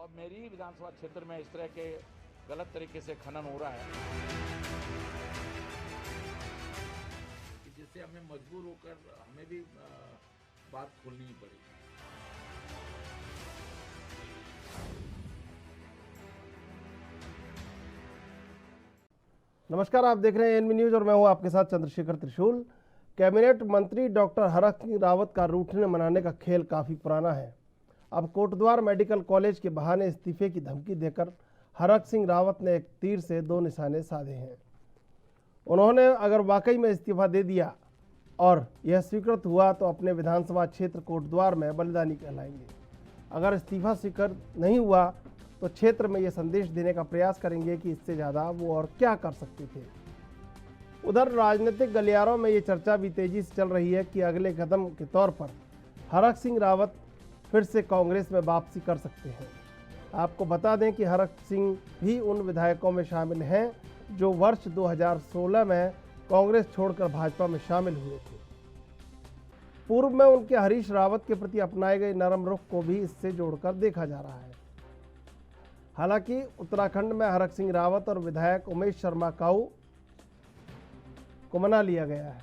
और मेरी विधानसभा क्षेत्र में इस तरह के गलत तरीके से खनन हो रहा है कि जिससे हमें मजबूर होकर हमें भी बात खोलनी ही पड़ेगी। नमस्कार, आप देख रहे हैं एनबी न्यूज और मैं हूं आपके साथ चंद्रशेखर त्रिशूल। कैबिनेट मंत्री डॉक्टर हरक सिंह रावत का रूठने मनाने का खेल काफ़ी पुराना है। अब कोटद्वार मेडिकल कॉलेज के बहाने इस्तीफे की धमकी देकर हरक सिंह रावत ने एक तीर से दो निशाने साधे हैं। उन्होंने अगर वाकई में इस्तीफा दे दिया और यह स्वीकृत हुआ तो अपने विधानसभा क्षेत्र कोटद्वार में बलिदानी कहलाएंगे। अगर इस्तीफा स्वीकृत नहीं हुआ तो क्षेत्र में यह संदेश देने का प्रयास करेंगे कि इससे ज़्यादा वो और क्या कर सकते थे। उधर राजनीतिक गलियारों में ये चर्चा भी तेजी से चल रही है कि अगले कदम के तौर पर हरक सिंह रावत फिर से कांग्रेस में वापसी कर सकते हैं। आपको बता दें कि हरक सिंह भी उन विधायकों में शामिल हैं जो वर्ष 2016 में कांग्रेस छोड़कर भाजपा में शामिल हुए थे। पूर्व में उनके हरीश रावत के प्रति अपनाए गए नरम रुख को भी इससे जोड़कर देखा जा रहा है। हालांकि उत्तराखंड में हरक सिंह रावत और विधायक उमेश शर्मा काऊ को मना लिया गया है।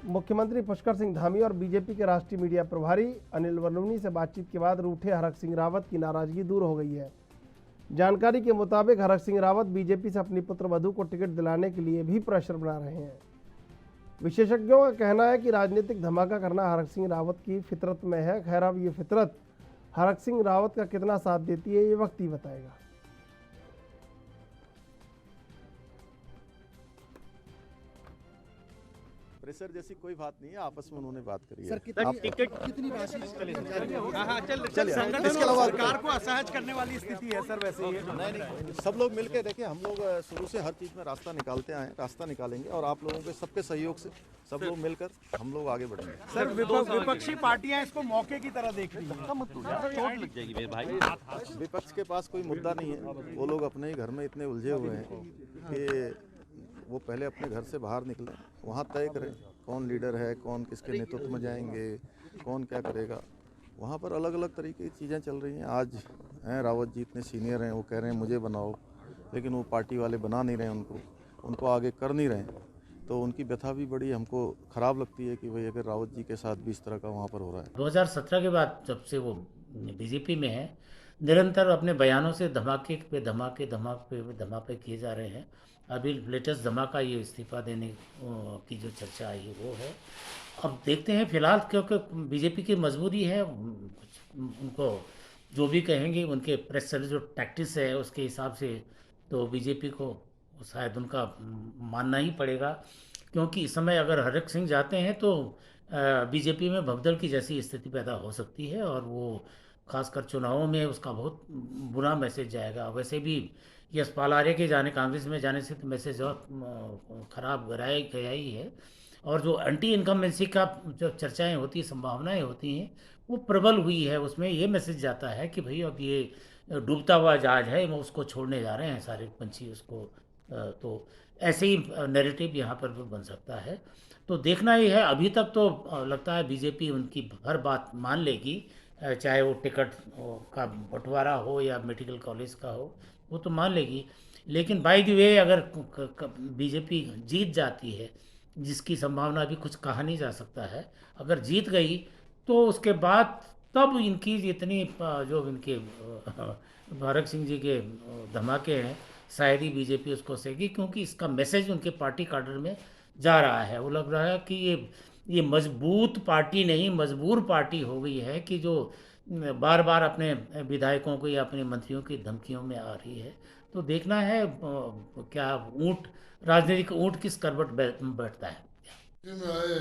मुख्यमंत्री पुष्कर सिंह धामी और बीजेपी के राष्ट्रीय मीडिया प्रभारी अनिल बलूनी से बातचीत के बाद रूठे हरक सिंह रावत की नाराजगी दूर हो गई है। जानकारी के मुताबिक हरक सिंह रावत बीजेपी से अपनी पुत्रवधू को टिकट दिलाने के लिए भी प्रेशर बना रहे हैं। विशेषज्ञों का कहना है कि राजनीतिक धमाका करना हरक सिंह रावत की फितरत में है। खैर, अब ये फितरत हरक सिंह रावत का कितना साथ देती है ये वक्त ही बताएगा। प्रेशर जैसी कोई बात नहीं है, आपस में उन्होंने बात करी है। सर, कितनी राशि संगठन और सरकार को असहज करने वाली स्थिति है सर। वैसे ही नहीं, सब लोग मिलकर देखिए, हम लोग शुरू से हर चीज में रास्ता निकालते आए, रास्ता निकालेंगे और आप लोगों के सबके सहयोग से सब लोग मिलकर हम लोग आगे बढ़ेंगे। सर, विपक्षी पार्टियां इसको मौके की तरह देख रही हैं। चोट लग जाएगी मेरे भाई। विपक्ष के पास कोई मुद्दा नहीं है, वो लोग अपने ही घर में इतने उलझे हुए हैं कि वो पहले अपने घर से बाहर निकले, वहाँ तय करें कौन लीडर है, कौन किसके नेतृत्व में जाएंगे, कौन क्या करेगा। वहाँ पर अलग अलग तरीके की चीज़ें चल रही हैं। आज हैं रावत जी इतने सीनियर हैं, वो कह रहे हैं मुझे बनाओ, लेकिन वो पार्टी वाले बना नहीं रहे, उनको आगे कर नहीं रहे। तो उनकी व्यथा भी बड़ी हमको ख़राब लगती है कि भाई अगर रावत जी के साथ भी इस तरह का वहाँ पर हो रहा है। 2017 के बाद जब से वो बीजेपी में है, निरंतर अपने बयानों से धमाके पे धमाके किए जा रहे हैं। अभी लेटेस्ट धमाका ये इस्तीफा देने की जो चर्चा आई वो है। अब देखते हैं फिलहाल, क्योंकि बीजेपी की मजबूरी है, उनको जो भी कहेंगे उनके प्रेस सर्विस जो टैक्टिस है उसके हिसाब से तो बीजेपी को शायद उनका मानना ही पड़ेगा। क्योंकि इस समय अगर हरक सिंह जाते हैं तो बीजेपी में भगदड़ की जैसी स्थिति पैदा हो सकती है और वो खासकर चुनावों में उसका बहुत बुरा मैसेज जाएगा। वैसे भी यशपाल आर्य के कांग्रेस में जाने से तो मैसेज और खराब गया ही है। और जो एंटी इनकम्बेंसी का जो चर्चाएं होती हैं, संभावनाएं होती हैं, वो प्रबल हुई है। उसमें ये मैसेज जाता है कि भाई अब ये डूबता हुआ जहाज है, वो उसको छोड़ने जा रहे हैं सारे पंछी उसको। तो ऐसे ही नैरेटिव यहाँ पर भी बन सकता है। तो देखना ही है। अभी तक तो लगता है बीजेपी उनकी हर बात मान लेगी, चाहे वो टिकट का बंटवारा हो या मेडिकल कॉलेज का हो, वो तो मान लेगी। लेकिन बाय द वे अगर बीजेपी जीत जाती है, जिसकी संभावना अभी कुछ कहा नहीं जा सकता है, अगर जीत गई तो उसके बाद तब इनकी इतनी जो इनके हरक सिंह जी के धमाके हैं, शायद ही बीजेपी उसको सहेगी, क्योंकि इसका मैसेज उनके पार्टी काडर में जा रहा है। वो लग रहा है कि ये मजबूत पार्टी नहीं, मजबूर पार्टी हो गई है कि जो बार बार अपने विधायकों को या अपने मंत्रियों की धमकियों में आ रही है। तो देखना है क्या राजनीतिक ऊंट किस करवट बैठता है। में आए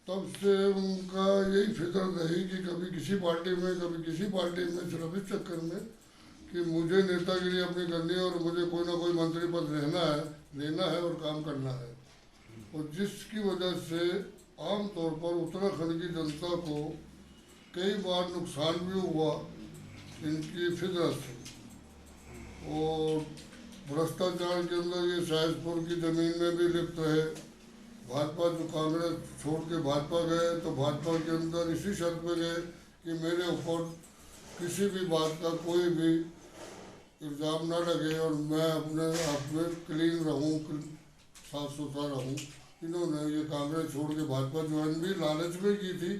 तब से उनका यही फितरत रही कि कभी किसी पार्टी में कभी किसी पार्टी में, सिर्फ इस चक्कर में कि मुझे नेतागिरी अपनी करनी है और मुझे कोई ना कोई मंत्री पद लेना है और काम करना है। और जिसकी वजह से आमतौर पर उत्तराखंड की जनता को कई बार नुकसान भी हुआ इनकी फितरत से। और भ्रष्टाचार के अंदर ये शाहजपुर की ज़मीन में भी लिप्त है। भाजपा जो कांग्रेस छोड़ के भाजपा गए तो भाजपा के अंदर इसी शर्त पे गए कि मेरे ऊपर किसी भी बात का कोई भी इल्ज़ाम न लगे और मैं अपने आप में क्लीन रहूं, साफ सुथरा रहूं। इन्होंने ये कांग्रेस छोड़ के भाजपा ज्वाइन भी लालच में की थी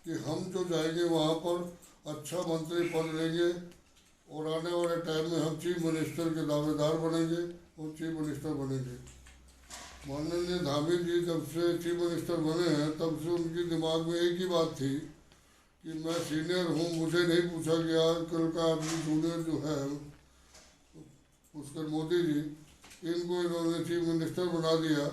कि हम जो जाएंगे वहाँ पर अच्छा मंत्री पद लेंगे और आने वाले टाइम में हम चीफ मिनिस्टर के दावेदार बनेंगे और चीफ मिनिस्टर बनेंगे। माननीय धामी जी जब से चीफ मिनिस्टर बने हैं तब से उनके दिमाग में एक ही बात थी कि मैं सीनियर हूँ, मुझे नहीं पूछा गया। कल का आदमी जूनियर जो है पुष्कर मोदी जी, इनको इन्होंने चीफ मिनिस्टर बना दिया।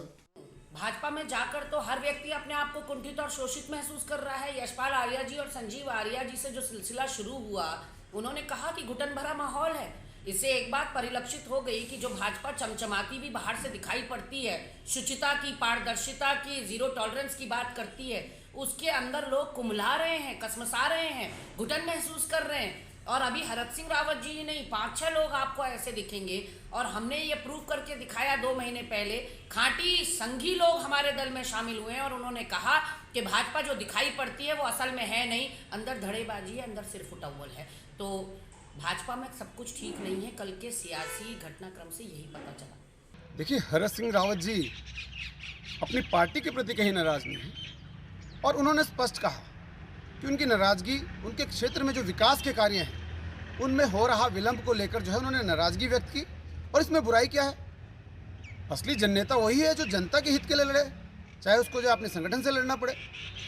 भाजपा में जाकर तो हर व्यक्ति अपने आप को कुंठित और शोषित महसूस कर रहा है। यशपाल आर्या जी और संजीव आर्या जी से जो सिलसिला शुरू हुआ, उन्होंने कहा कि घुटन भरा माहौल है। इससे एक बात परिलक्षित हो गई कि जो भाजपा चमचमाती भी बाहर से दिखाई पड़ती है, शुचिता की, पारदर्शिता की, जीरो टॉलरेंस की बात करती है, उसके अंदर लोग कुम्हला रहे हैं, कसमसा रहे हैं, घुटन महसूस कर रहे हैं। और अभी हरक सिंह रावत जी ही नहीं, 5-6 लोग आपको ऐसे दिखेंगे। और हमने ये प्रूव करके दिखाया 2 महीने पहले, खांटी संघी लोग हमारे दल में शामिल हुए हैं और उन्होंने कहा कि भाजपा जो दिखाई पड़ती है वो असल में है नहीं, अंदर धड़ेबाजी है, अंदर सिर्फ उटव्वल है। तो भाजपा में सब कुछ ठीक नहीं है। कल के सियासी घटनाक्रम से यही पता चला। देखिए, हरक सिंह रावत जी अपनी पार्टी के प्रति कहीं नाराज नहीं है और उन्होंने स्पष्ट कहा कि उनकी नाराजगी उनके क्षेत्र में जो विकास के कार्य हैं उनमें हो रहा विलंब को लेकर जो है उन्होंने नाराजगी व्यक्त की। और इसमें बुराई क्या है? असली जननेता वही है जो जनता के हित के लिए लड़े, चाहे उसको जो अपने संगठन से लड़ना पड़े।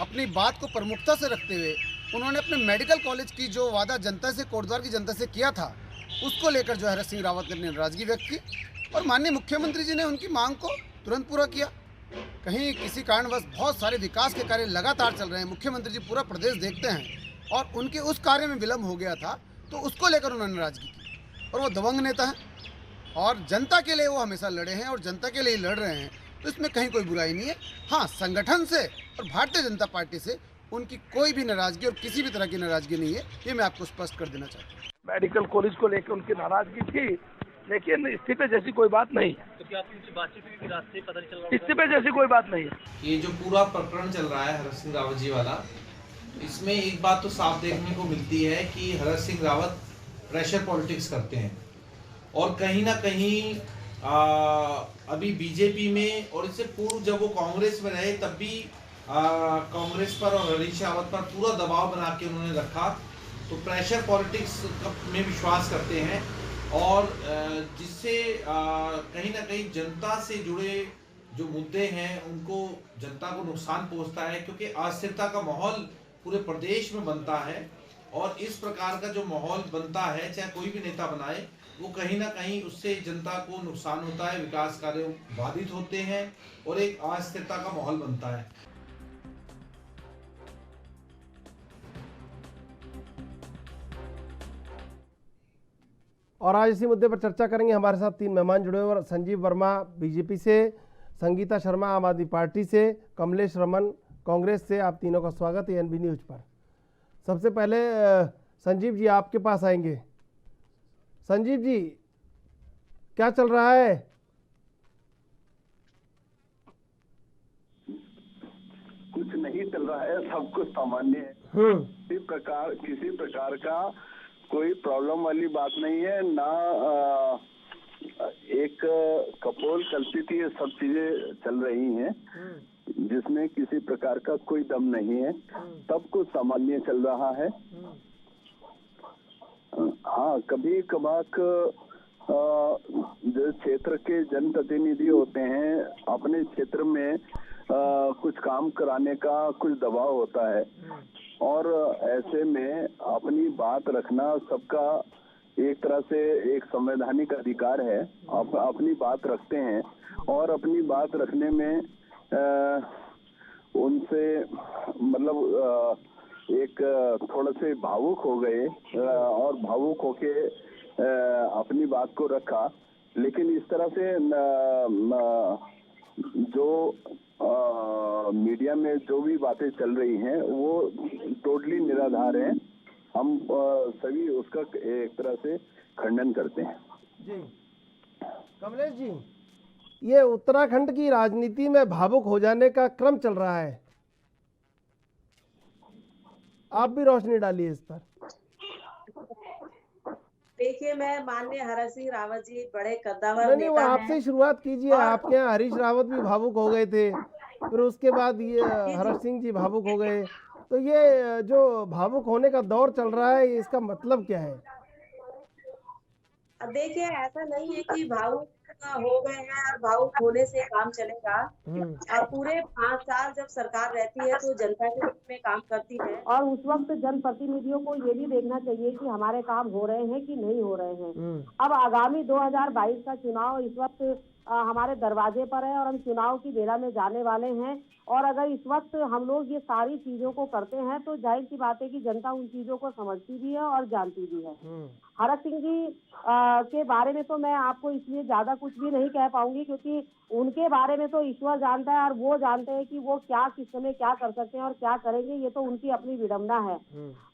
अपनी बात को प्रमुखता से रखते हुए उन्होंने अपने मेडिकल कॉलेज की जो वादा जनता से, कोटद्वार की जनता से किया था, उसको लेकर जो हरक सिंह रावत ने नाराजगी व्यक्त की। और माननीय मुख्यमंत्री जी ने उनकी मांग को तुरंत पूरा किया। कहीं किसी कारणवश बहुत सारे विकास के कार्य लगातार चल रहे हैं, मुख्यमंत्री जी पूरा प्रदेश देखते हैं और उनके उस कार्य में विलंब हो गया था, तो उसको लेकर उन्होंने नाराजगी की। और वो दबंग नेता हैं और जनता के लिए वो हमेशा लड़े हैं और जनता के लिए लड़ रहे हैं, तो इसमें कहीं कोई बुराई नहीं है। हाँ, संगठन से और भारतीय जनता पार्टी से उनकी कोई भी नाराजगी और किसी भी तरह की नाराजगी नहीं है, ये मैं आपको स्पष्ट कर देना चाहता हूँ। मेडिकल कॉलेज को लेकर उनकी नाराजगी थी, लेकिन इस्तीफे जैसी कोई बात नहीं है। तो क्या आपकी उनसे बातचीत हुई कि रास्ते पता नहीं चल रहा? इस्तीफे जैसी कोई बात नहीं है। ये जो पूरा प्रकरण चल रहा है हरक सिंह रावत जी वाला, इसमें एक बात तो साफ देखने को मिलती है कि हरक सिंह रावत प्रेशर पॉलिटिक्स करते हैं और कहीं ना कहीं अभी बीजेपी में और इससे पूर्व जब वो कांग्रेस में रहे तब भी कांग्रेस पर और हरीश रावत पर पूरा दबाव बना के उन्होंने रखा। तो प्रेशर पॉलिटिक्स में विश्वास करते हैं और जिससे कहीं ना कहीं जनता से जुड़े जो मुद्दे हैं उनको जनता को नुकसान पहुंचता है, क्योंकि अस्थिरता का माहौल पूरे प्रदेश में बनता है और इस प्रकार का जो माहौल बनता है, चाहे कोई भी नेता बनाए, वो कहीं ना कहीं उससे जनता को नुकसान होता है, विकास कार्य बाधित होते हैं और एक अस्थिरता का माहौल बनता है। और आज इसी मुद्दे पर चर्चा करेंगे। हमारे साथ 3 मेहमान जुड़े हुए हैं। संजीव वर्मा बीजेपी से, संगीता शर्मा आम आदमी पार्टी से, कमलेश रमन कांग्रेस से। आप तीनों का स्वागत है एनबी न्यूज पर। सबसे पहले संजीव जी आपके पास आएंगे। संजीव जी, क्या चल रहा है? कुछ नहीं चल रहा है, सब कुछ सामान्य है। किसी प्रकार का कोई प्रॉब्लम वाली बात नहीं है, ना एक कपोल कल्पित ये सब चीजें चल रही हैं जिसमें किसी प्रकार का कोई दम नहीं है, सब कुछ सामान्य चल रहा है। हाँ, कभी कभार जो क्षेत्र के जनप्रतिनिधि होते हैं अपने क्षेत्र में कुछ काम कराने का कुछ दबाव होता है और ऐसे में अपनी बात रखना सबका एक तरह से एक संवैधानिक अधिकार है। आप अपनी बात रखते हैं और अपनी बात रखने में उनसे मतलब एक थोड़ा से भावुक हो गए और भावुक होके अपनी बात को रखा। लेकिन इस तरह से जो मीडिया में जो भी बातें चल रही हैं वो टोटली निराधार हैं। हम सभी उसका एक तरह से खंडन करते हैं। जी कमलेश जी, ये उत्तराखंड की राजनीति में भावुक हो जाने का क्रम चल रहा है, आप भी रोशनी डालिए इस पर। देखिए, मैं माननीय हरक सिंह रावत जी बड़े कद्दावर नहीं वो नेता आपसे हैं। शुरुआत कीजिए। आपके यहाँ हरीश रावत भी भावुक हो गए थे, फिर उसके बाद ये हरक सिंह जी भावुक हो गए। तो ये जो भावुक होने का दौर चल रहा है, इसका मतलब क्या है? अब देखिए, ऐसा नहीं है कि भावुक हो गए हैं और भावुक होने से काम चलेगा। और पूरे 5 साल जब सरकार रहती है तो जनता के हित में काम करती है, और उस वक्त जनप्रतिनिधियों को ये भी देखना चाहिए कि हमारे काम हो रहे हैं कि नहीं हो रहे हैं। अब आगामी 2022 का चुनाव इस वक्त हमारे दरवाजे पर है और हम चुनाव की बेड़ा में जाने वाले हैं। और अगर इस वक्त हम लोग ये सारी चीजों को करते हैं तो जाहिर सी बात है कि जनता उन चीजों को समझती भी है और जानती भी है। हरक सिंह जी के बारे में तो मैं आपको इसलिए ज्यादा कुछ भी नहीं कह पाऊंगी, क्योंकि उनके बारे में तो ईश्वर जानता है और वो जानते हैं कि वो क्या किस समय क्या कर सकते हैं और क्या करेंगे, ये तो उनकी अपनी विडंबना है।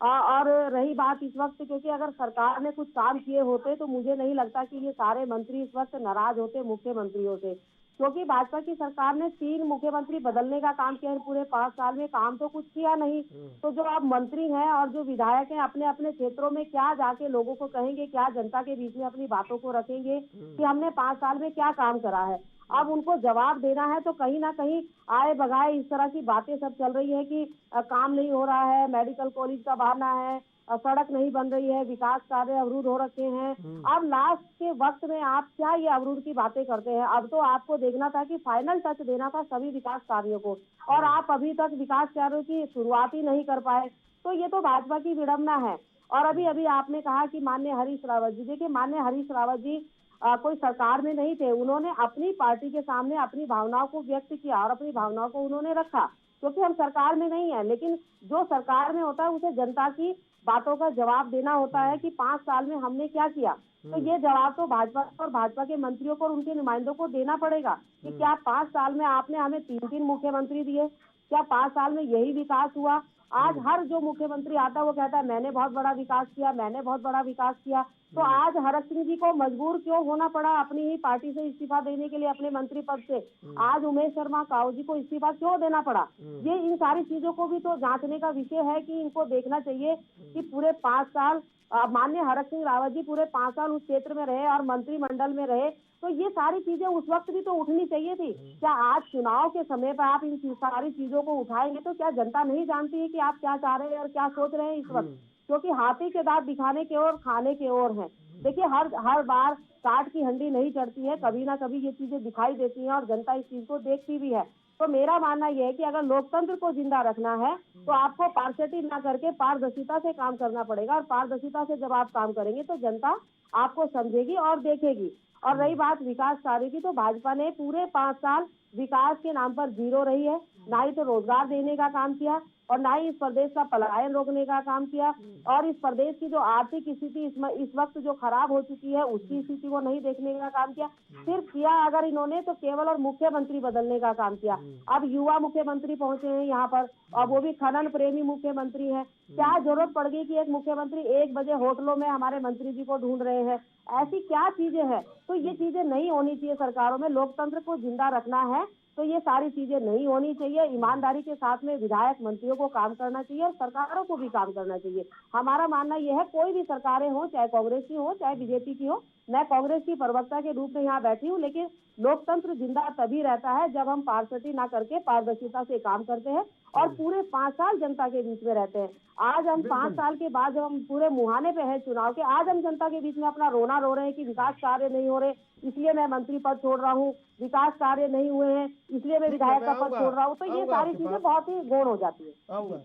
और रही बात इस वक्त, क्योंकि अगर सरकार ने कुछ काम किए होते तो मुझे नहीं लगता कि ये सारे मंत्री इस वक्त नाराज होते मुख्यमंत्रियों से, क्योंकि भाजपा की सरकार ने 3 मुख्यमंत्री बदलने का काम किया है पूरे 5 साल में, काम तो कुछ किया नहीं। तो जो आप मंत्री हैं और जो विधायक हैं अपने अपने क्षेत्रों में क्या जाके लोगों को कहेंगे, क्या जनता के बीच में अपनी बातों को रखेंगे कि हमने 5 साल में क्या काम करा है। अब उनको जवाब देना है तो कहीं ना कहीं आए बगाए इस तरह की बातें सब चल रही है कि काम नहीं हो रहा है, मेडिकल कॉलेज का बहाना है, सड़क नहीं बन रही है, विकास कार्य अवरुद्ध हो रखे हैं। अब लास्ट के वक्त में आप क्या ये अवरुद्ध की बातें करते हैं? अब तो आपको देखना था कि फाइनल टच देना था सभी विकास कार्यों को, और आप अभी तक विकास कार्यों की शुरुआत ही नहीं कर पाए। तो ये तो भाजपा की विडंबना है। और अभी अभी आपने कहा कि माननीय हरीश रावत जी, देखिए माननीय हरीश रावत जी कोई सरकार में नहीं थे, उन्होंने अपनी पार्टी के सामने अपनी भावनाओं को व्यक्त किया और अपनी भावनाओं को उन्होंने रखा, क्योंकि हम सरकार में नहीं है। लेकिन जो सरकार में होता है उसे जनता की बातों का जवाब देना होता है कि 5 साल में हमने क्या किया। तो ये जवाब तो भाजपा और भाजपा के मंत्रियों को और उनके नुमाइंदों को देना पड़ेगा कि क्या 5 साल में आपने हमें 3-3 मुख्यमंत्री दिए, क्या 5 साल में यही विकास हुआ? आज हर जो मुख्यमंत्री आता है वो कहता है मैंने बहुत बड़ा विकास किया, मैंने बहुत बड़ा विकास किया। तो आज हरक सिंह जी को मजबूर क्यों होना पड़ा अपनी ही पार्टी से इस्तीफा देने के लिए, अपने मंत्री पद से? आज उमेश शर्मा काऊ जी को इस्तीफा क्यों देना पड़ा? ये इन सारी चीजों को भी तो जांचने का विषय है कि इनको देखना चाहिए कि पूरे 5 साल माननीय हरक सिंह रावत जी पूरे 5 साल उस क्षेत्र में रहे और मंत्रिमंडल में रहे, तो ये सारी चीजें उस वक्त भी तो उठनी चाहिए थी। क्या आज चुनाव के समय पर आप इन सारी चीजों को उठाएंगे तो क्या जनता नहीं जानती है कि आप क्या चाह रहे हैं और क्या सोच रहे हैं इस वक्त? क्योंकि हाथी के दांत दिखाने के और खाने के और हैं। देखिए हर बार काट की हंडी नहीं चढ़ती है, कभी ना कभी ये चीजें दिखाई देती हैं और जनता इस चीज को देखती भी है। तो मेरा मानना यह है कि अगर लोकतंत्र को जिंदा रखना है तो आपको पार्शलिटी ना करके पारदर्शिता से काम करना पड़ेगा, और पारदर्शिता से जब आप काम करेंगे तो जनता आपको समझेगी और देखेगी। और रही बात विकास कार्य की, तो भाजपा ने पूरे 5 साल विकास के नाम पर जीरो रही है, ना ही तो रोजगार देने का काम किया और ना ही इस प्रदेश का पलायन रोकने का काम किया, और इस प्रदेश की जो आर्थिक स्थिति इस वक्त जो खराब हो चुकी है उसकी स्थिति को नहीं देखने का काम किया। सिर्फ किया अगर इन्होंने तो केवल और मुख्यमंत्री बदलने का काम किया। अब युवा मुख्यमंत्री पहुंचे हैं यहाँ पर और वो भी खनन प्रेमी मुख्यमंत्री है। क्या जरूरत पड़ गई कि एक मुख्यमंत्री 1 बजे होटलों में हमारे मंत्री जी को ढूंढ रहे हैं? ऐसी क्या चीजें हैं? तो ये चीजें नहीं होनी चाहिए सरकारों में। लोकतंत्र को जिंदा रखना है तो ये सारी चीजें नहीं होनी चाहिए। ईमानदारी के साथ में विधायक मंत्रियों को काम करना चाहिए और सरकारों को भी काम करना चाहिए। हमारा मानना यह है, कोई भी सरकारें हो, चाहे कांग्रेस की हो चाहे बीजेपी की हो, मैं कांग्रेस की प्रवक्ता के रूप में यहाँ बैठी हूँ, लेकिन लोकतंत्र जिंदा तभी रहता है जब हम पारदर्शी ना करके पारदर्शिता से काम करते हैं और पूरे 5 साल जनता के बीच में रहते हैं। आज हम 5 साल के बाद जब हम पूरे मुहाने पे हैं चुनाव के, आज हम जनता के बीच में अपना रोना रो रहे हैं कि विकास कार्य नहीं हो रहे इसलिए मैं मंत्री पद छोड़ रहा हूँ, विकास कार्य नहीं हुए हैं इसलिए मैं विधायक का पद छोड़ रहा हूँ। तो ये सारी चीजें बहुत ही गौण हो जाती है। आऊंगा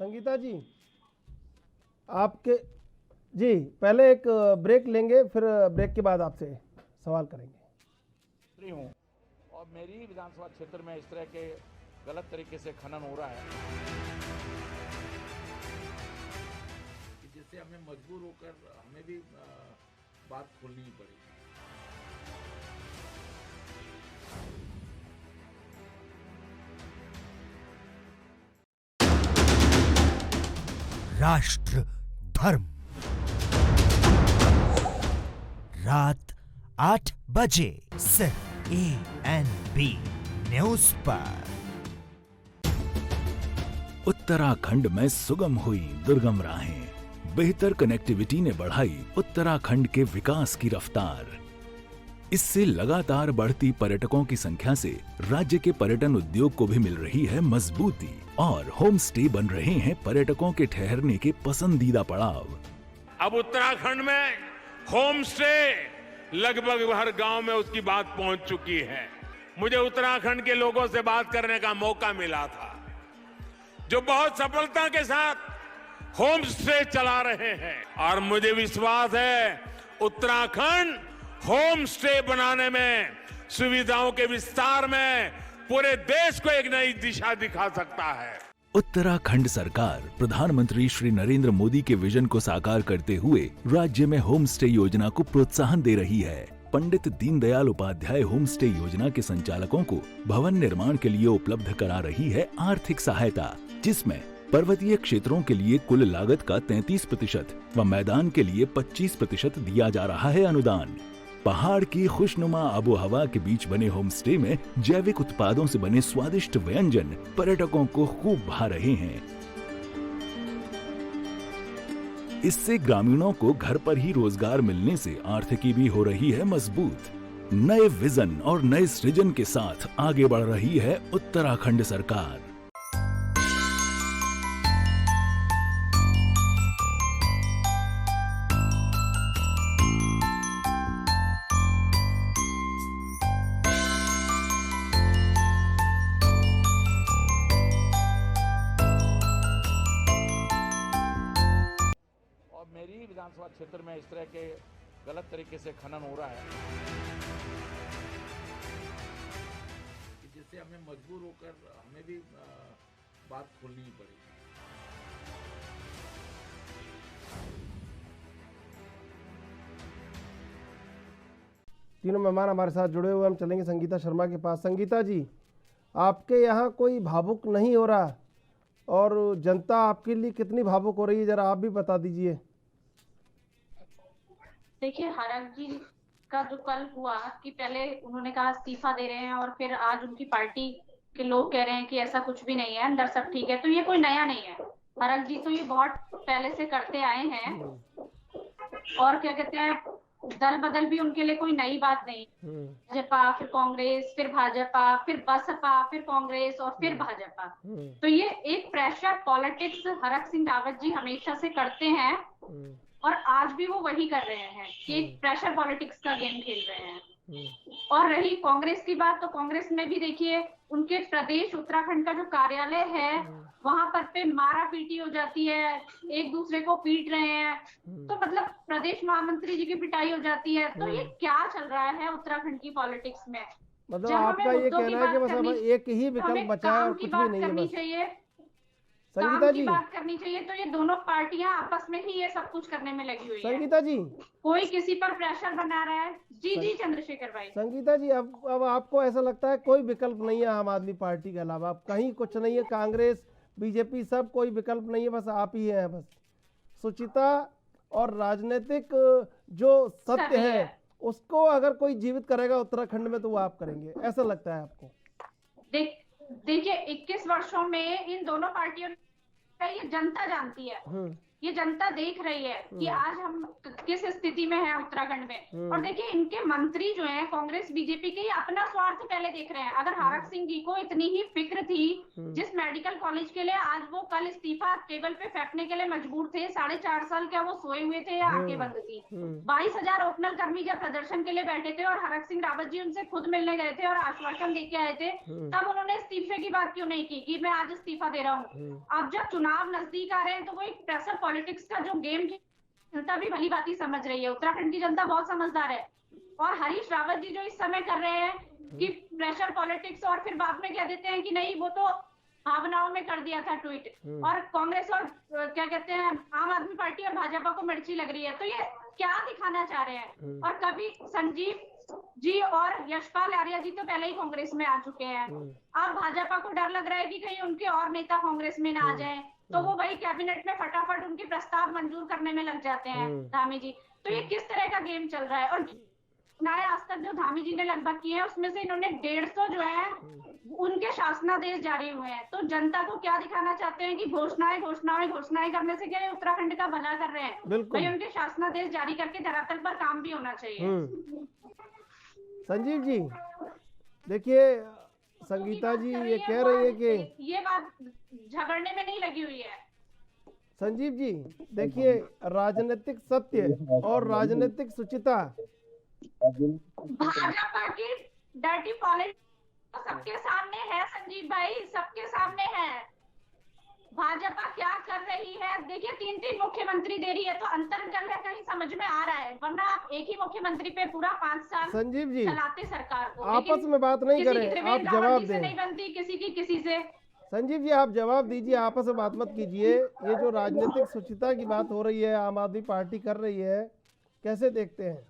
संगीता जी, आपके जी पहले एक ब्रेक लेंगे, फिर ब्रेक के बाद आपसे सवाल करेंगे। हूँ और मेरी विधानसभा क्षेत्र में इस तरह के गलत तरीके से खनन हो रहा है कि जिससे हमें मजबूर होकर हमें भी बात खोलनी ही पड़ेगी। राष्ट्र धर्म रात 8 बजे सिर्फ ANB न्यूज पर। उत्तराखंड में सुगम हुई दुर्गम राहें, बेहतर कनेक्टिविटी ने बढ़ाई उत्तराखंड के विकास की रफ्तार। इससे लगातार बढ़ती पर्यटकों की संख्या से राज्य के पर्यटन उद्योग को भी मिल रही है मजबूती और होम स्टे बन रहे हैं पर्यटकों के ठहरने के पसंदीदा पड़ाव। अब उत्तराखंड में होम स्टे लगभग हर गांव में उसकी बात पहुंच चुकी है। मुझे उत्तराखंड के लोगों से बात करने का मौका मिला था, जो बहुत सफलता के साथ होम स्टे चला रहे हैं, और मुझे विश्वास है उत्तराखंड होम स्टे बनाने में, सुविधाओं के विस्तार में पूरे देश को एक नई दिशा दिखा सकता है। उत्तराखंड सरकार प्रधानमंत्री श्री नरेंद्र मोदी के विजन को साकार करते हुए राज्य में होम स्टे योजना को प्रोत्साहन दे रही है। पंडित दीनदयाल उपाध्याय होम स्टे योजना के संचालकों को भवन निर्माण के लिए उपलब्ध करा रही है आर्थिक सहायता, जिसमें पर्वतीय क्षेत्रों के लिए कुल लागत का 33% व मैदान के लिए 25% दिया जा रहा है अनुदान। पहाड़ की खुशनुमा आबो हवा के बीच बने होम स्टे में जैविक उत्पादों से बने स्वादिष्ट व्यंजन पर्यटकों को खूब भा रहे हैं। इससे ग्रामीणों को घर पर ही रोजगार मिलने से आर्थिकी भी हो रही है मजबूत। नए विजन और नए सृजन के साथ आगे बढ़ रही है उत्तराखंड सरकार। विधानसभा क्षेत्र में इस तरह के गलत तरीके से खनन हो रहा है कि जिससे हमें मजबूर होकर हमें भी बात खोलनी ही पड़ेगी। तीनों मेहमान हमारे साथ जुड़े हुए, हम चलेंगे संगीता शर्मा के पास। संगीता जी, आपके यहाँ कोई भावुक नहीं हो रहा और जनता आपके लिए कितनी भावुक हो रही है, जरा आप भी बता दीजिए। देखिए, हरक जी का जो कल हुआ कि पहले उन्होंने कहा इस्तीफा दे रहे हैं और फिर आज उनकी पार्टी के लोग कह रहे हैं कि ऐसा कुछ भी नहीं है, अंदर सब ठीक है, तो ये कोई नया नहीं है। हरक जी तो ये बहुत पहले से करते आए हैं और क्या कहते हैं, दल बदल भी उनके लिए कोई नई बात नहीं। भाजपा, फिर कांग्रेस, फिर भाजपा, फिर बसपा, फिर कांग्रेस और फिर भाजपा, तो ये एक प्रेशर पॉलिटिक्स हरक सिंह रावत जी हमेशा से करते हैं और आज भी वो वही कर रहे हैं कि एक प्रेशर पॉलिटिक्स का गेम खेल रहे हैं। और रही कांग्रेस की बात, तो कांग्रेस में भी देखिए उनके प्रदेश उत्तराखंड का जो कार्यालय है वहां पर पे मारा पीटी हो जाती है, एक दूसरे को पीट रहे हैं, तो मतलब प्रदेश महामंत्री जी की पिटाई हो जाती है। तो ये क्या चल रहा है उत्तराखंड की पॉलिटिक्स में? मतलब आपका ये कहना है कि बस अब एक ही विकल्प बचा है और कुछ भी नहीं है बस। संगीता जी, बात करनी चाहिए, तो ये दोनों पार्टियां आपस में ही ये सब कुछ करने में लगी हुई है। संगीता जी, कोई किसी पर प्रेशर बना रहा है। जी चंद्रशेखर भाई। संगीता जी, अब आपको ऐसा लगता है कोई विकल्प नहीं है आम आदमी पार्टी के अलावा? अब कहीं कुछ नहीं है, कांग्रेस बीजेपी सब कोई विकल्प नहीं है, बस आप ही हैं बस। सुचिता और राजनीतिक जो सत्य है उसको अगर कोई जीवित करेगा उत्तराखंड में तो वो आप करेंगे, ऐसा लगता है आपको? देखिए 21 वर्षों में इन दोनों पार्टियों का ये जनता जानती है, ये जनता देख रही है कि आज हम किस स्थिति में हैं उत्तराखंड में। और देखिए इनके मंत्री जो हैं कांग्रेस बीजेपी के, ये अपना स्वार्थ पहले देख रहे हैं। अगर हरक सिंह जी को इतनी ही फिक्र थी जिस मेडिकल कॉलेज के लिए, आज वो कल इस्तीफा टेबल पे फेंकने के लिए मजबूर थे। 4.5 साल क्या वो सोए हुए थे या आंखें बंद थी? 22,000 ओपनर कर्मी जब प्रदर्शन के लिए बैठे थे और हरक सिंह रावत जी उनसे खुद मिलने गए थे और आश्वासन देके आए थे, तब उन्होंने इस्तीफे की बात क्यों नहीं की कि मैं आज इस्तीफा दे रहा हूँ? अब जब चुनाव नजदीक आ रहे हैं तो वो एक प्रेशर पॉलिटिक्स का जो गेम जनता भी भली भांति समझ रही है। उत्तराखंड की जनता बहुत समझदार है। और हरीश रावत जी जो इस समय कर रहे हैं कि प्रेशर पॉलिटिक्स, और फिर बाद में कह देते हैं कि नहीं वो तो भावनाओं में कर दिया था ट्वीट, और कांग्रेस और क्या कहते हैं आम आदमी पार्टी और भाजपा को मिर्ची लग रही है। तो ये क्या दिखाना चाह रहे हैं? और कभी संजीव जी और यशपाल आर्या जी तो पहले ही कांग्रेस में आ चुके हैं। अब भाजपा को डर लग रहा है कि कहीं उनके और नेता कांग्रेस में ना आ जाए, तो वो वही कैबिनेट में फटाफट उनके प्रस्ताव मंजूर करने में लग जाते हैं धामी जी। तो ये किस तरह का गेम चल रहा है? और घोषणाएं आज तक जो धामी जी ने लगभग की है उसमें से इन्होंने 150 जो है उनके शासनादेश जारी हुए हैं। तो जनता को क्या दिखाना चाहते हैं कि घोषणाएं करने से क्या उत्तराखंड का भला कर रहे हैं? भाई उनके शासनादेश जारी करके धरातल पर काम भी होना चाहिए। संजीव जी देखिए, संगीता जी ये कह रही है कि ये बात झगड़ने में नहीं लगी हुई है। संजीव जी देखिए, राजनीतिक सत्य और राजनीतिक शुचिता, भाजपा की डर्टी पॉलिटिक्स सबके सामने है संजीव भाई, सबके सामने है। भाजपा क्या कर रही है देखिए, 3 मुख्यमंत्री दे रही है तो अंतर जल है, कहीं समझ में आ रहा है, वरना आप एक ही मुख्यमंत्री पे पूरा 5 साल संजीव जी चलाते सरकार को। आपस में बात नहीं करें, आप जवाब दें। नहीं बनती किसी की किसी से। संजीव जी आप जवाब दीजिए, आपस में बात मत कीजिए। ये जो राजनीतिक शुचिता की बात हो रही है, आम आदमी पार्टी कर रही है, कैसे देखते हैं?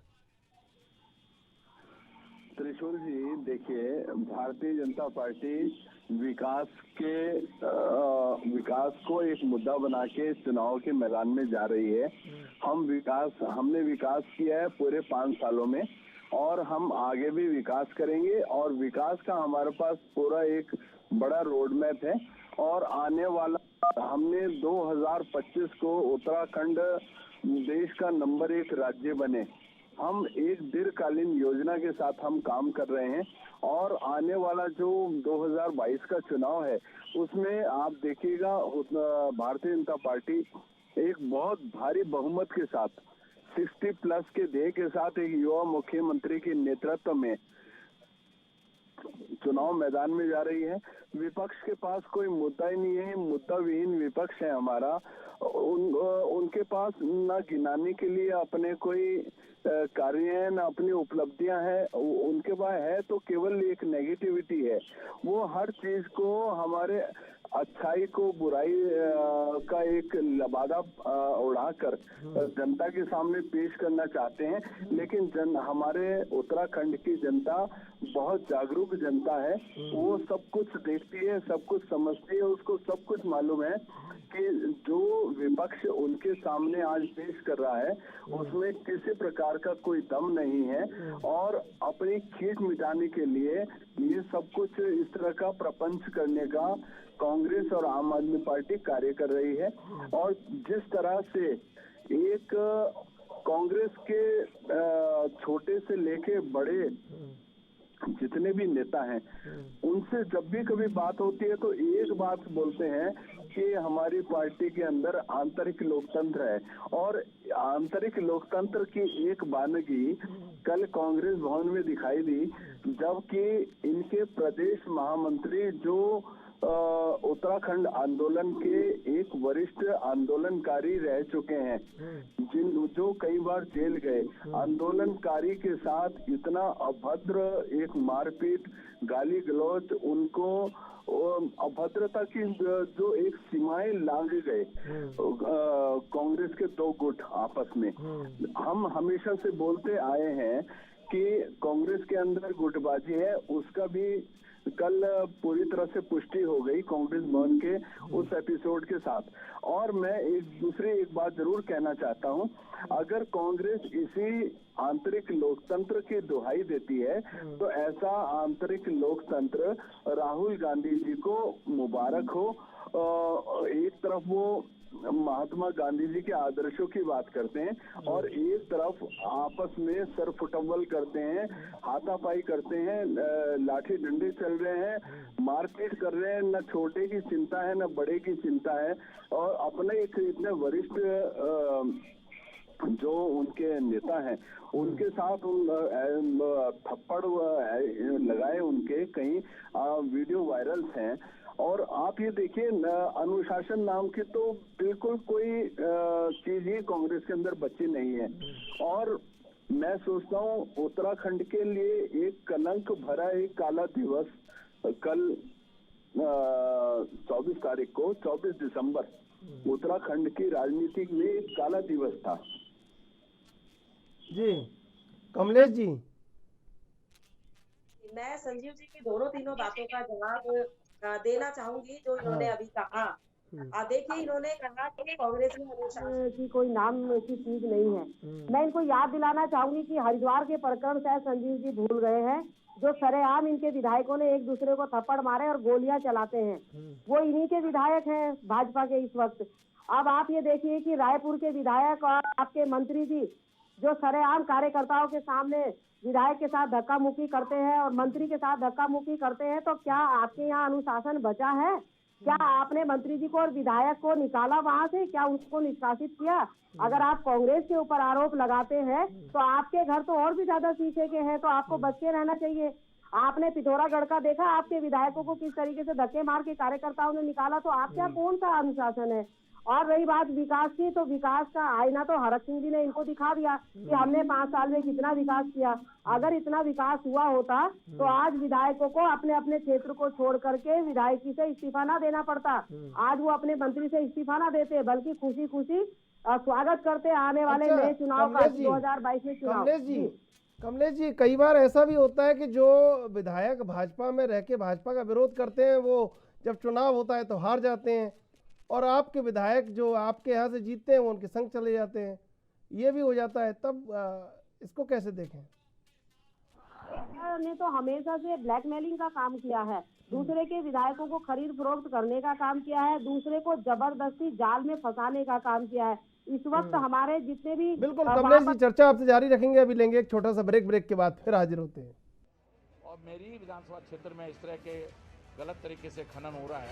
त्रिशूल जी देखिए, भारतीय जनता पार्टी विकास को एक मुद्दा बना के चुनाव के मैदान में जा रही है। हमने विकास किया है पूरे 5 सालों में और हम आगे भी विकास करेंगे और विकास का हमारे पास पूरा एक बड़ा रोड मैप है। और आने वाला हमने 2025 को उत्तराखंड देश का नंबर 1 राज्य बने, हम एक दीर्घकालीन योजना के साथ हम काम कर रहे हैं। और आने वाला जो 2022 का चुनाव है उसमें आप देखिएगा भारतीय जनता पार्टी एक बहुत भारी बहुमत के साथ 60+ के ध्येय के साथ एक युवा मुख्यमंत्री के नेतृत्व में चुनाव मैदान में जा रही है। विपक्ष के पास कोई मुद्दा ही नहीं है, मुद्दा विहीन विपक्ष है हमारा। उनके पास न गिनाने के लिए अपने कोई कार्य है, न अपनी उपलब्धियां हैं, उनके पास है तो केवल एक नेगेटिविटी है। वो हर चीज को हमारे अच्छाई को बुराई का एक लबादा उड़ाकर जनता के सामने पेश करना चाहते हैं। लेकिन हमारे उत्तराखंड की जनता बहुत जागरूक जनता है, वो सब कुछ देखती है, सब कुछ समझती है, उसको सब कुछ मालूम है कि जो विपक्ष उनके सामने आज पेश कर रहा है उसमें किसी प्रकार का कोई दम नहीं है। और अपनी खींच मिटाने के लिए ये सब कुछ इस तरह का प्रपंच करने का कांग्रेस और आम आदमी पार्टी कार्य कर रही है। और जिस तरह से एक कांग्रेस के छोटे से लेके बड़े जितने भी नेता हैं उनसे जब भी कभी बात होती है तो एक बात बोलते हैं कि हमारी पार्टी के अंदर आंतरिक लोकतंत्र है। और आंतरिक लोकतंत्र की एक बानगी कल कांग्रेस भवन में दिखाई दी, जबकि इनके प्रदेश महामंत्री जो उत्तराखंड आंदोलन के एक वरिष्ठ आंदोलनकारी रह चुके हैं, जो कई बार जेल गए, आंदोलनकारी के साथ इतना अभद्र एक मारपीट, गाली गलौज, उनको अभद्रता की जो एक सीमाएं लांघ गए कांग्रेस के 2 गुट आपस में। हम हमेशा से बोलते आए हैं कि कांग्रेस के अंदर गुटबाजी है, उसका भी कल पूरी तरह से पुष्टि हो गई कांग्रेस भवन के उस एपिसोड के साथ। और मैं एक बात जरूर कहना चाहता हूं, अगर कांग्रेस इसी आंतरिक लोकतंत्र की दुहाई देती है तो ऐसा आंतरिक लोकतंत्र राहुल गांधी जी को मुबारक हो। एक तरफ वो महात्मा गांधी जी के आदर्शों की बात करते हैं और एक तरफ आपस में सर फुटबॉल करते हैं, हाथापाई करते हैं, लाठी डंडे चल रहे हैं, मारपीट कर रहे हैं, न छोटे की चिंता है न बड़े की चिंता है। और अपने एक इतने वरिष्ठ जो उनके नेता हैं उनके साथ थप्पड़ लगाए, उनके कई वीडियो वायरल्स हैं। और आप ये देखिए, अनुशासन नाम की तो बिल्कुल कोई चीज ही कांग्रेस के अंदर बची नहीं है। और मैं सोचता हूँ उत्तराखंड के लिए एक कलंक भरा एक काला दिवस कल 24 तारीख को 24 दिसंबर उत्तराखंड की राजनीति में एक काला दिवस था। जी कमलेश जी, मैं संजीव जी की तीनों बातों का जवाब देना चाहूंगी जो इन्होंने अभी कहा। देखिए, इन्होंने कहा कि कांग्रेस में अनुशासन की कोई नाम की चीज नहीं है। मैं इनको याद दिलाना चाहूंगी कि हरिद्वार के प्रकरण शायद संजीव जी भूल गए हैं, जो सरेआम इनके विधायकों ने एक दूसरे को थप्पड़ मारे और गोलियां चलाते हैं, वो इन्हीं के विधायक हैं भाजपा के इस वक्त। अब आप ये देखिए कि रायपुर के विधायक और आपके मंत्री जी जो सरेआम कार्यकर्ताओं के सामने विधायक के साथ धक्का मुक्की करते हैं और मंत्री के साथ धक्का मुक्की करते हैं, तो क्या आपके यहाँ अनुशासन बचा है? क्या आपने मंत्री जी को और विधायक को निकाला वहाँ से? क्या उसको निष्कासित किया? अगर आप कांग्रेस के ऊपर आरोप लगाते हैं तो आपके घर तो और भी ज्यादा शीशे के हैं, तो आपको बच के रहना चाहिए। आपने पिथौरागढ़ का देखा, आपके विधायकों को किस तरीके से धक्के मार के कार्यकर्ताओं ने निकाला, तो आप क्या कौन सा अनुशासन है? और रही बात विकास की, तो विकास का आईना तो हरक सिंह जी ने इनको दिखा दिया कि हमने 5 साल में कितना विकास किया। अगर इतना विकास हुआ होता तो आज विधायकों को अपने अपने क्षेत्र को छोड़ करके विधायकी से इस्तीफा ना देना पड़ता। आज वो अपने मंत्री से इस्तीफा ना देते, बल्कि खुशी खुशी स्वागत करते आने वाले नए चुनाव का, 2022 में चुनाव। कमलेश जी, कई बार ऐसा भी होता है कि जो विधायक भाजपा में रह के भाजपा का विरोध करते हैं, वो जब चुनाव होता है तो हार जाते हैं, और आपके विधायक जो आपके यहाँ से जीतते हैं वो उनके संग चले जाते हैं, ये भी हो जाता है। तब इसको कैसे देखें? ने तो हमेशा से ब्लैकमेलिंग का काम किया है, दूसरे के विधायकों को खरीद फरोख्त करने का काम किया है, दूसरे को जबरदस्ती जाल में फंसाने का काम किया है। इस वक्त हमारे जितने भी बिल्कुल कमलेश जी, चर्चा आपसे जारी रखेंगे, अभी लेंगे एक छोटा सा ब्रेक के बाद फिर हाजिर होते हैं। और मेरी विधानसभा क्षेत्र में इस तरह के गलत तरीके से खनन हो रहा है,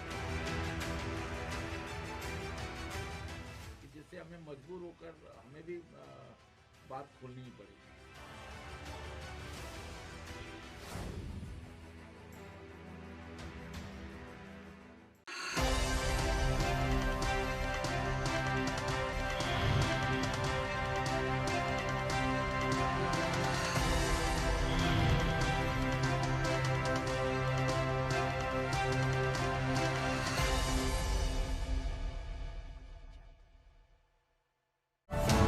जिससे हमें मजबूर होकर हमें भी बात खोलनी पड़ी।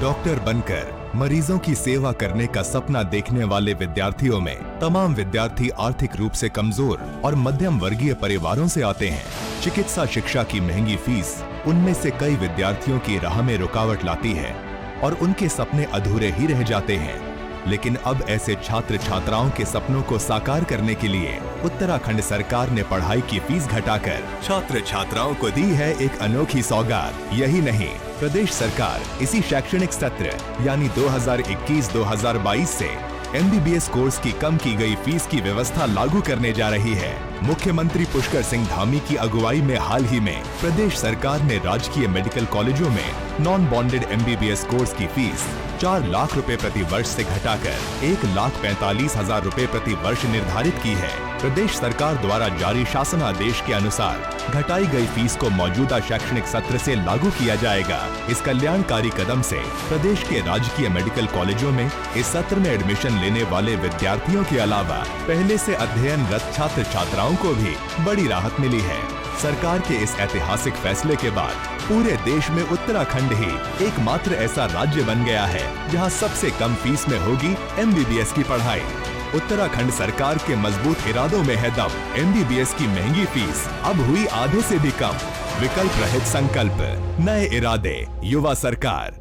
डॉक्टर बनकर मरीजों की सेवा करने का सपना देखने वाले विद्यार्थियों में तमाम विद्यार्थी आर्थिक रूप से कमजोर और मध्यम वर्गीय परिवारों से आते हैं। चिकित्सा शिक्षा की महंगी फीस उनमें से कई विद्यार्थियों की राह में रुकावट लाती है और उनके सपने अधूरे ही रह जाते हैं। लेकिन अब ऐसे छात्र छात्राओं के सपनों को साकार करने के लिए उत्तराखंड सरकार ने पढ़ाई की फीस घटाकर छात्र छात्राओं को दी है एक अनोखी सौगात। यही नहीं, प्रदेश सरकार इसी शैक्षणिक सत्र यानी 2021-2022 से MBBS कोर्स की कम की गई फीस की व्यवस्था लागू करने जा रही है। मुख्यमंत्री पुष्कर सिंह धामी की अगुवाई में हाल ही में प्रदेश सरकार ने राजकीय मेडिकल कॉलेजों में नॉन बॉन्डेड MBBS कोर्स की फीस 4 लाख रुपए प्रति वर्ष से घटाकर 1,45,000 रुपए प्रति वर्ष निर्धारित की है। प्रदेश सरकार द्वारा जारी शासनादेश के अनुसार घटाई गई फीस को मौजूदा शैक्षणिक सत्र से लागू किया जाएगा। इस कल्याणकारी कदम से प्रदेश के राजकीय मेडिकल कॉलेजों में इस सत्र में एडमिशन लेने वाले विद्यार्थियों के अलावा पहले से अध्ययनरत छात्र छात्राओं को भी बड़ी राहत मिली है। सरकार के इस ऐतिहासिक फैसले के बाद पूरे देश में उत्तराखंड ही एकमात्र ऐसा राज्य बन गया है जहां सबसे कम फीस में होगी MBBS की पढ़ाई। उत्तराखंड सरकार के मजबूत इरादों में है दम। MBBS की महंगी फीस अब हुई आधे से भी कम। विकल्प रहित संकल्प, नए इरादे, युवा सरकार।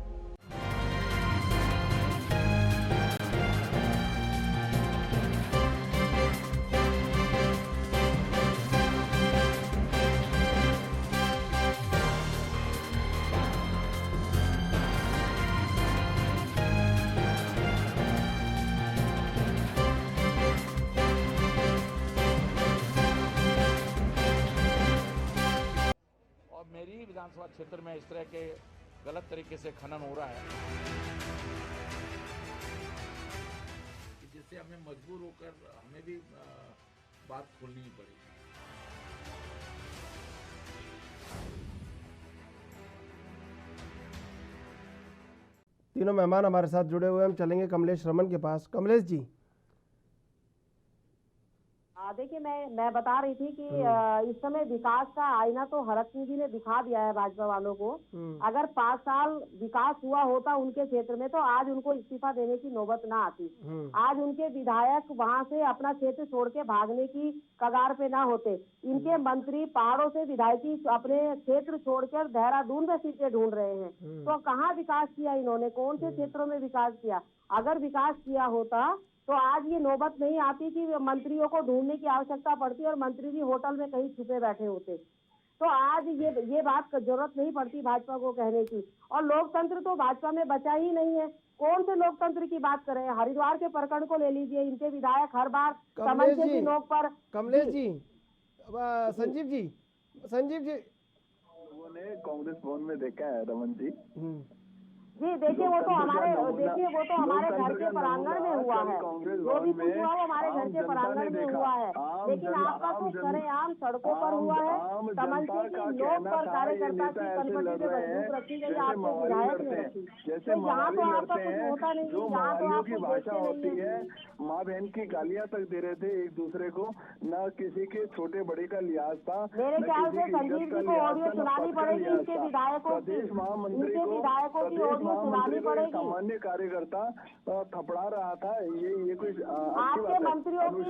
विधानसभा क्षेत्र में इस तरह के गलत तरीके से खनन हो रहा है, जिससे हमें मजबूर होकर हमें भी बात खोलनी पड़ी। तीनों मेहमान हमारे साथ जुड़े हुए हैं, हम चलेंगे कमलेश रमन के पास। कमलेश जी, देखिए मैं बता रही थी कि इस समय विकास का आईना तो हरक सिंह जी ने दिखा दिया है भाजपा वालों को। अगर 5 साल विकास हुआ होता उनके क्षेत्र में तो आज उनको इस्तीफा देने की नौबत ना आती। आज उनके विधायक वहां से अपना क्षेत्र छोड़ के भागने की कगार पे ना होते। इनके मंत्री पहाड़ों से विधायकी अपने क्षेत्र छोड़कर देहरादून में सीटें ढूंढ रहे हैं। तो कहाँ विकास किया इन्होंने, कौन से क्षेत्रों में विकास किया? अगर विकास किया होता तो आज ये नौबत नहीं आती कि मंत्रियों को ढूंढने की आवश्यकता पड़ती और मंत्री भी होटल में कहीं छुपे बैठे होते। तो आज ये बात जरूरत नहीं पड़ती भाजपा को कहने की। और लोकतंत्र तो भाजपा में बचा ही नहीं है। कौन से लोकतंत्र की बात करें? हरिद्वार के प्रकरण को ले लीजिए, इनके विधायक हर बार समझे की नोक पर। कमलेश जी, संजीव जी लोगों ने कांग्रेस भवन में देखा है रमन जी। जी देखिए वो तो हमारे घर के प्रांगण में हुआ है। जो भी कुछ हुआ वो हमारे घर के प्रांगण में हुआ है। लेकिन आपका तो सरेआम सड़कों पर हुआ है। तमंचे की नोक पर कार्यकर्ता की कनपटी पे बंदूक रखी गई, आपके विधायक ने रखी। तो यहाँ तो आपका कुछ होता नहीं, यहाँ तो आप कुछ देखते नहीं है। माँ बहन की गालियाँ तक दे रहे थे एक दूसरे को, न किसी के छोटे बड़े का लिहाज था। मेरे ख्याल से संजीव जी को ऑडियो सुनानी पड़ेगी इनके विधायकों की, सुनानी पड़ेगी। सामान्य कार्यकर्ता थपड़ा रहा था, ये कुछ आपके मंत्रियों की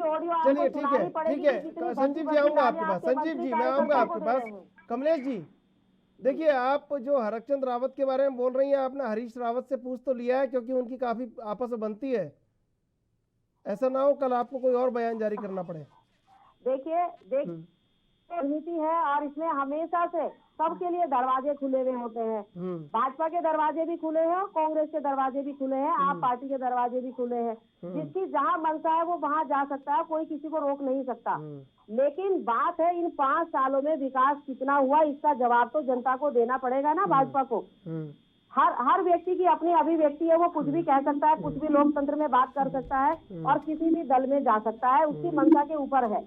ऑडियो। चलिए ठीक है संजीव जी, आऊंगा आपके पास। संजीव जी मैं आऊंगा आपके पास। कमलेश जी देखिए, आप जो हरकचंद रावत के बारे में बोल रही हैं, आपने हरीश रावत से पूछ तो लिया है क्योंकि उनकी काफी आपस में बनती है। ऐसा ना हो कल आपको कोई और बयान जारी करना पड़े। देखिए नीति है और इसमें हमेशा से सबके लिए दरवाजे खुले हुए होते हैं। भाजपा के दरवाजे भी खुले हैं और कांग्रेस के दरवाजे भी खुले हैं, आप पार्टी के दरवाजे भी खुले हैं। जिसकी जहां मनसा है वो वहां जा सकता है, कोई किसी को रोक नहीं सकता। लेकिन बात है इन 5 सालों में विकास कितना हुआ, इसका जवाब तो जनता को देना पड़ेगा ना भाजपा को। हर व्यक्ति की अपनी अभिव्यक्ति है, वो कुछ भी कह सकता है, कुछ भी लोकतंत्र में बात कर सकता है और किसी भी दल में जा सकता है, उसकी मंशा के ऊपर है।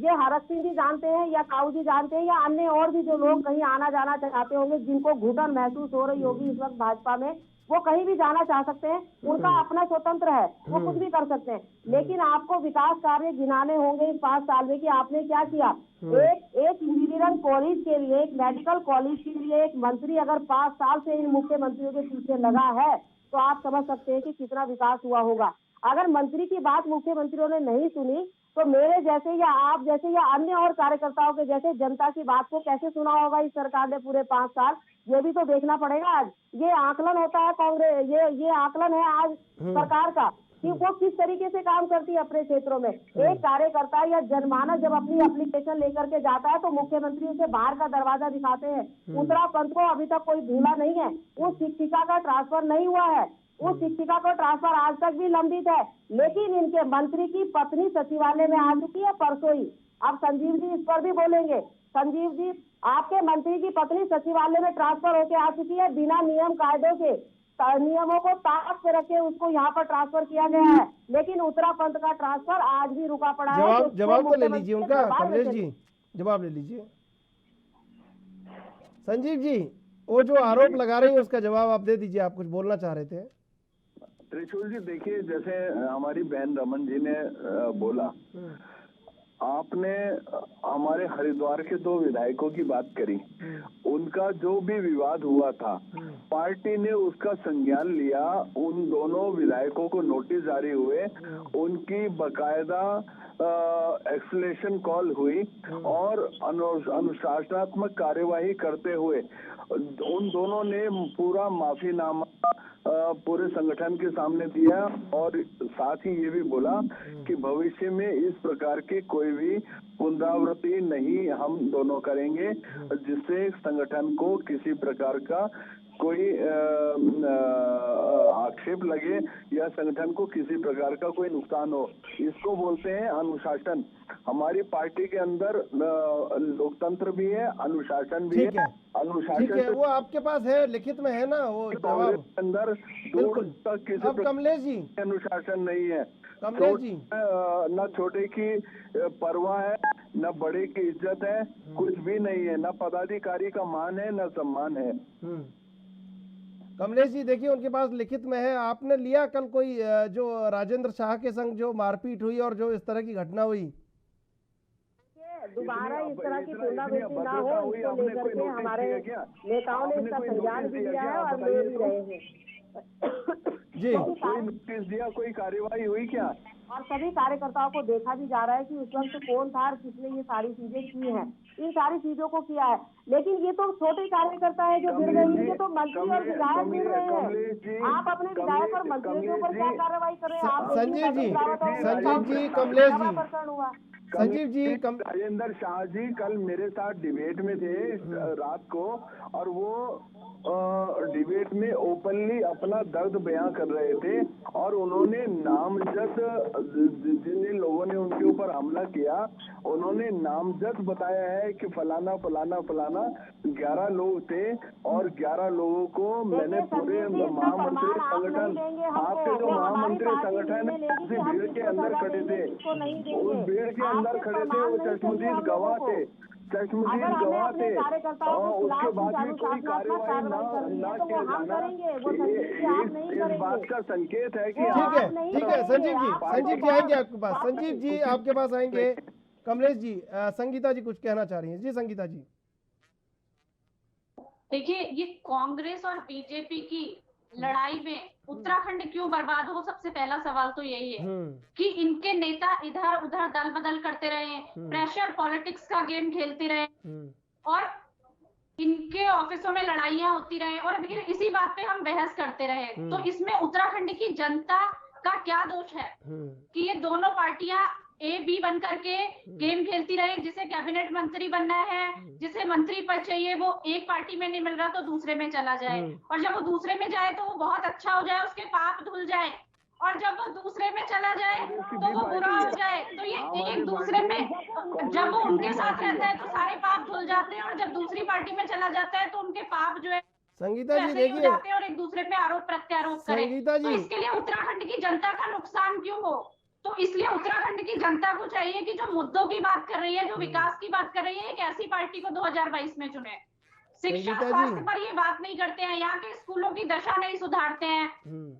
ये हरक सिंह जी जानते हैं या काऊ जी जानते हैं या अन्य और भी जो लोग कहीं आना जाना चाहते होंगे, जिनको घुटन महसूस हो रही होगी इस वक्त भाजपा में, वो कहीं भी जाना चाह सकते हैं, उनका अपना स्वतंत्र है, वो कुछ भी कर सकते हैं। लेकिन आपको विकास कार्य गिनाने होंगे इस 5 साल में कि आपने क्या किया। एक इंजीनियरिंग कॉलेज के लिए, एक मेडिकल कॉलेज के लिए एक मंत्री अगर 5 साल से इन मुख्यमंत्रियों के पीछे लगा है तो आप समझ सकते हैं कि कितना विकास हुआ होगा। अगर मंत्री की बात मुख्यमंत्रियों ने नहीं सुनी तो मेरे जैसे या आप जैसे या अन्य और कार्यकर्ताओं के जैसे जनता की बात को कैसे सुना होगा इस सरकार ने पूरे 5 साल, ये भी तो देखना पड़ेगा। आज ये आकलन होता है कांग्रेस, ये आकलन है आज सरकार का कि वो किस तरीके से काम करती है अपने क्षेत्रों में। एक कार्यकर्ता या जनमानस जब अपनी एप्लीकेशन लेकर के जाता है तो मुख्यमंत्री उसे बाहर का दरवाजा दिखाते हैं। उत्तराखंड को अभी तक कोई भूला नहीं है, उस शिक्षिका का ट्रांसफर नहीं हुआ है, उस शिक्षिका को ट्रांसफर आज तक भी लंबित है। लेकिन इनके मंत्री की पत्नी सचिवालय में आ चुकी है परसों ही। अब संजीव जी इस पर भी बोलेंगे। संजीव जी, आपके मंत्री की पत्नी सचिवालय में ट्रांसफर होके आ चुकी है, बिना नियम कायदों के, नियमों को ताक पे रखे उसको यहाँ पर ट्रांसफर किया गया है। लेकिन उत्तराखंड का ट्रांसफर आज भी रुका पड़ा है। जवाब तो ले लीजिए उनका, कमलेश जी जवाब ले लीजिए। संजीव जी, वो जो आरोप लगा रही है उसका जवाब आप दे दीजिए, आप कुछ बोलना चाह रहे थे। त्रिशूल जी देखिए, जैसे हमारी बहन रमन जी ने बोला, आपने हमारे हरिद्वार के 2 विधायकों की बात करी, उनका जो भी विवाद हुआ था पार्टी ने उसका संज्ञान लिया, उन दोनों विधायकों को नोटिस जारी हुए, उनकी बकायदा एक्सलेशन कॉल हुई और अनुशासनात्मक कार्यवाही करते हुए उन दोनों ने पूरा माफीनामा पूरे संगठन के सामने दिया और साथ ही ये भी बोला कि भविष्य में इस प्रकार के कोई भी पुनरावृत्ति नहीं हम दोनों करेंगे जिससे संगठन को किसी प्रकार का कोई आक्षेप लगे या संगठन को किसी प्रकार का कोई नुकसान हो। इसको बोलते हैं अनुशासन। हमारी पार्टी के अंदर लोकतंत्र भी है, अनुशासन भी है। अनुशासन वो आपके पास है, लिखित में है ना वो जवाब अंदर दूर तक किसी अब कमलेश जी अनुशासन नहीं है। कमलेश जी, न छोटे की परवाह है, न बड़े की इज्जत है, कुछ भी नहीं है, न पदाधिकारी का मान है न सम्मान है। कमलेश जी देखिए, उनके पास लिखित में है। आपने लिया कल कोई जो राजेंद्र शाह के संग जो मारपीट हुई और जो इस तरह की घटना हुई? दोबारा इस तरह की पुनरावृत्ति ना हो, इसको लेकर के हमारे नेताओं ने इसका संज्ञान भी लिया है और ले भी रहे हैं। जी, कोई नोटिस दिया, कोई कार्यवाही हुई क्या? और सभी कार्यकर्ताओं को देखा भी जा रहा है कि उस वक्त कौन था और किसने ये सारी चीजें की हैं। इन सारी चीजों को किया है, लेकिन ये तो छोटे कार्यकर्ता है जो गिर गए, इनके तो मंत्री और विधायक गिर रहे हैं। आप अपने विधायक और मंत्रियों के ऊपर क्या कार्रवाई कर रहे हैं? आप संजीव जी, कमलेश जी, संजीव जी, राजेंद्र शाह जी कल मेरे साथ डिबेट में थे रात को, और वो डिबेट में ओपनली अपना दर्द बयां कर रहे थे, और उन्होंने नामजद, जिन लोगों ने उनके ऊपर हमला किया, उन्होंने नामजद बताया है कि फलाना फलाना फलाना 11 लोग थे, और 11 लोगों को मैंने पूरे महामंत्री संगठन, आपके जो महामंत्री संगठन उसी भीड़ के अंदर खड़े थे, उस भीड़ के अंदर खड़े थे, वो चश्मदीद गवाह थे, चश्मदीद गवाह थे, और उसके बाद भी कोई कार्यवाही ना किया जाना, इस बात का संकेत है कि ठीक है संजीव जी आएंगे आपके पास। संजीव जी आपके पास आएंगे। कमलेश जी, संगीता जी कुछ कहना चाह रही हैं। जी संगीता जी। देखिए, ये कांग्रेस और बीजेपी की लड़ाई में उत्तराखंड क्यों बर्बाद हो, सबसे पहला सवाल तो यही है कि इनके नेता इधर उधर दल बदल करते रहे, प्रेशर पॉलिटिक्स का गेम खेलते रहे, और इनके ऑफिसों में लड़ाइयां होती रहे, और फिर इसी बात पे हम बहस करते रहे। तो इसमें उत्तराखंड की जनता का क्या दोष है कि ये दोनों पार्टियां ए बी बन करके गेम खेलती रहे? जिसे कैबिनेट मंत्री बनना है, जिसे मंत्री पद चाहिए, वो एक पार्टी में नहीं मिल रहा तो दूसरे में चला जाए, और जब वो दूसरे में जाए तो वो बहुत अच्छा हो जाए, उसके पाप धुल जाए, और जब वो दूसरे में चला जाए तो वो बुरा हो जाए। तो ये एक दूसरे में, जब वो उनके साथ रहता है तो सारे पाप धुल जाते हैं, और जब दूसरी पार्टी में चला जाता है तो उनके पाप जो है संगीता जी देखिए जाते हैं और एक दूसरे पे आरोप प्रत्यारोप करें। तो इसके लिए उत्तराखंड की जनता का नुकसान क्यों हो? तो इसलिए उत्तराखंड की जनता को चाहिए कि जो मुद्दों की बात कर रही है, जो विकास की बात कर रही है, एक ऐसी पार्टी को 2022 में चुने। शिक्षा स्वास्थ्य पर ये बात नहीं करते हैं, यहाँ के स्कूलों की दशा नहीं सुधारते हैं,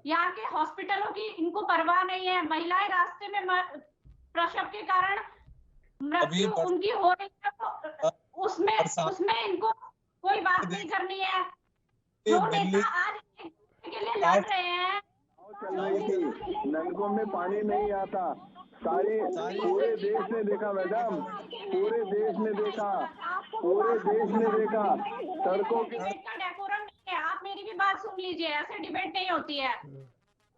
यहाँ के हॉस्पिटलों की इनको परवाह नहीं है, महिलाएं रास्ते में प्रसव के कारण मृत्यु उनकी हो रही है, तो उसमें इनको कोई बात नहीं करनी है। जो नेता आज के लिए लड़ रहे हैं, नलकों में पानी नहीं आता, पूरे देश ने देखा मैडम, पूरे देश ने देखा, सड़कों की डेकोरम नहीं है। आप मेरी भी बात सुन लीजिए, ऐसे डिबेट नहीं होती है।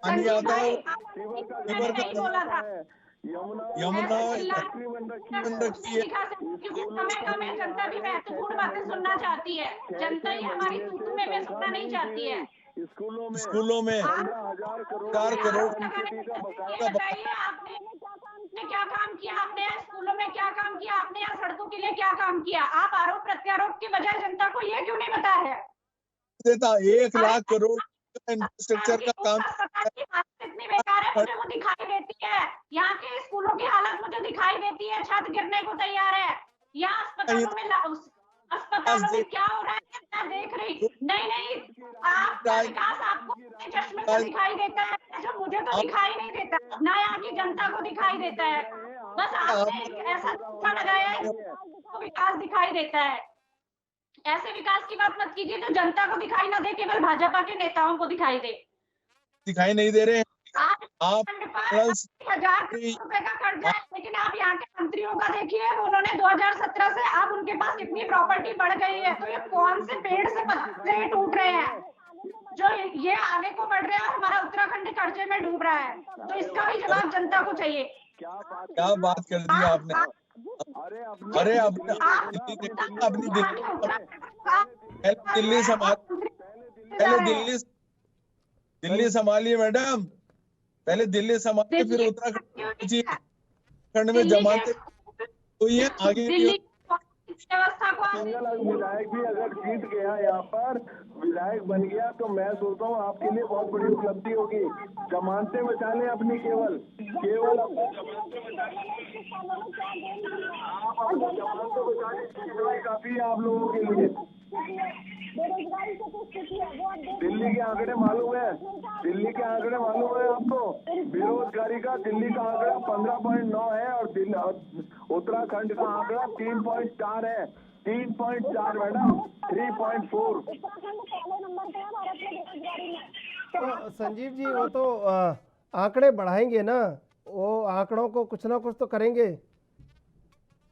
पानी आता है, नहीं बोला था, यमुना समय कम है, जनता भी महत्वपूर्ण बातें सुनना चाहती है, जनता ही हमारी तूतू में सुनना नहीं चाहती है। स्कूलों में 4 करोड़ बताइए, आपने क्या काम किया? आपने स्कूलों में क्या काम किया? आपने यहाँ सड़कों के लिए क्या काम किया? आप आरोप प्रत्यारोप के बजाय जनता को ये क्यों नहीं बता है? देता 1 लाख करोड़ इंफ्रास्ट्रक्चर का काम इतनी बेकार है, मुझे वो दिखाई देती है। यहाँ के स्कूलों की हालत मुझे दिखाई देती है, छत गिरने को तैयार है। यहाँ अस्पतालों में क्या हो रहा है मैं देख रही नहीं। आपका विकास आपको चश्मे से दिखाई देता है, जो मुझे तो दिखाई नहीं देता, ना यहाँ की जनता को दिखाई देता है। बस आपने एक ऐसा लगाया है तो विकास दिखाई देता है। ऐसे विकास की बात मत कीजिए जो जनता को दिखाई ना दे, केवल भाजपा के नेताओं को दिखाई नहीं दे रहे हैं। आप 1000 करोड़ रुपए का कर्जा है, लेकिन आप यहाँ के मंत्रियों का देखिए, उन्होंने 2017 से अब उनके पास कितनी प्रॉपर्टी बढ़ गई है। तो ये कौन से पेड़ से पत्ते टूट रहे हैं जो ये आगे को बढ़ रहे हैं और हमारा उत्तराखंड कर्जे में डूब रहा है? तो इसका भी जवाब जनता को चाहिए। क्या बात कर दी आपने? अरे अपनी दिल्ली संभालिए मैडम, पहले दिल्ली संभालिए, फिर उत्तराखंड में जमाते हुई है आगे विधायक भी अगर जीत गया, यहाँ पर विधायक बन गया, तो मैं सोचता हूँ आपके लिए बहुत बड़ी उपलब्धि होगी। जमानतें बचा लें अपनी, केवल अपनी जमानतें बचा लें, काफी है आप लोगों के लिए। स्थिति है, बेरोजगारी की क्या स्थिति है, वो आप देख दिल्ली के आंकड़े मालूम है, दिल्ली के आंकड़े मालूम है आपको? बेरोजगारी का दिल्ली का आंकड़ा 15.9 है और उत्तराखंड का आंकड़ा 3.4 है। 3.4 मैडम, 3.4। उत्तराखंड पहले नंबर पे है भारत में बेरोजगारी में। तो संजीव जी वो तो आंकड़े बढ़ाएंगे ना, वो आंकड़ों को कुछ ना कुछ तो करेंगे।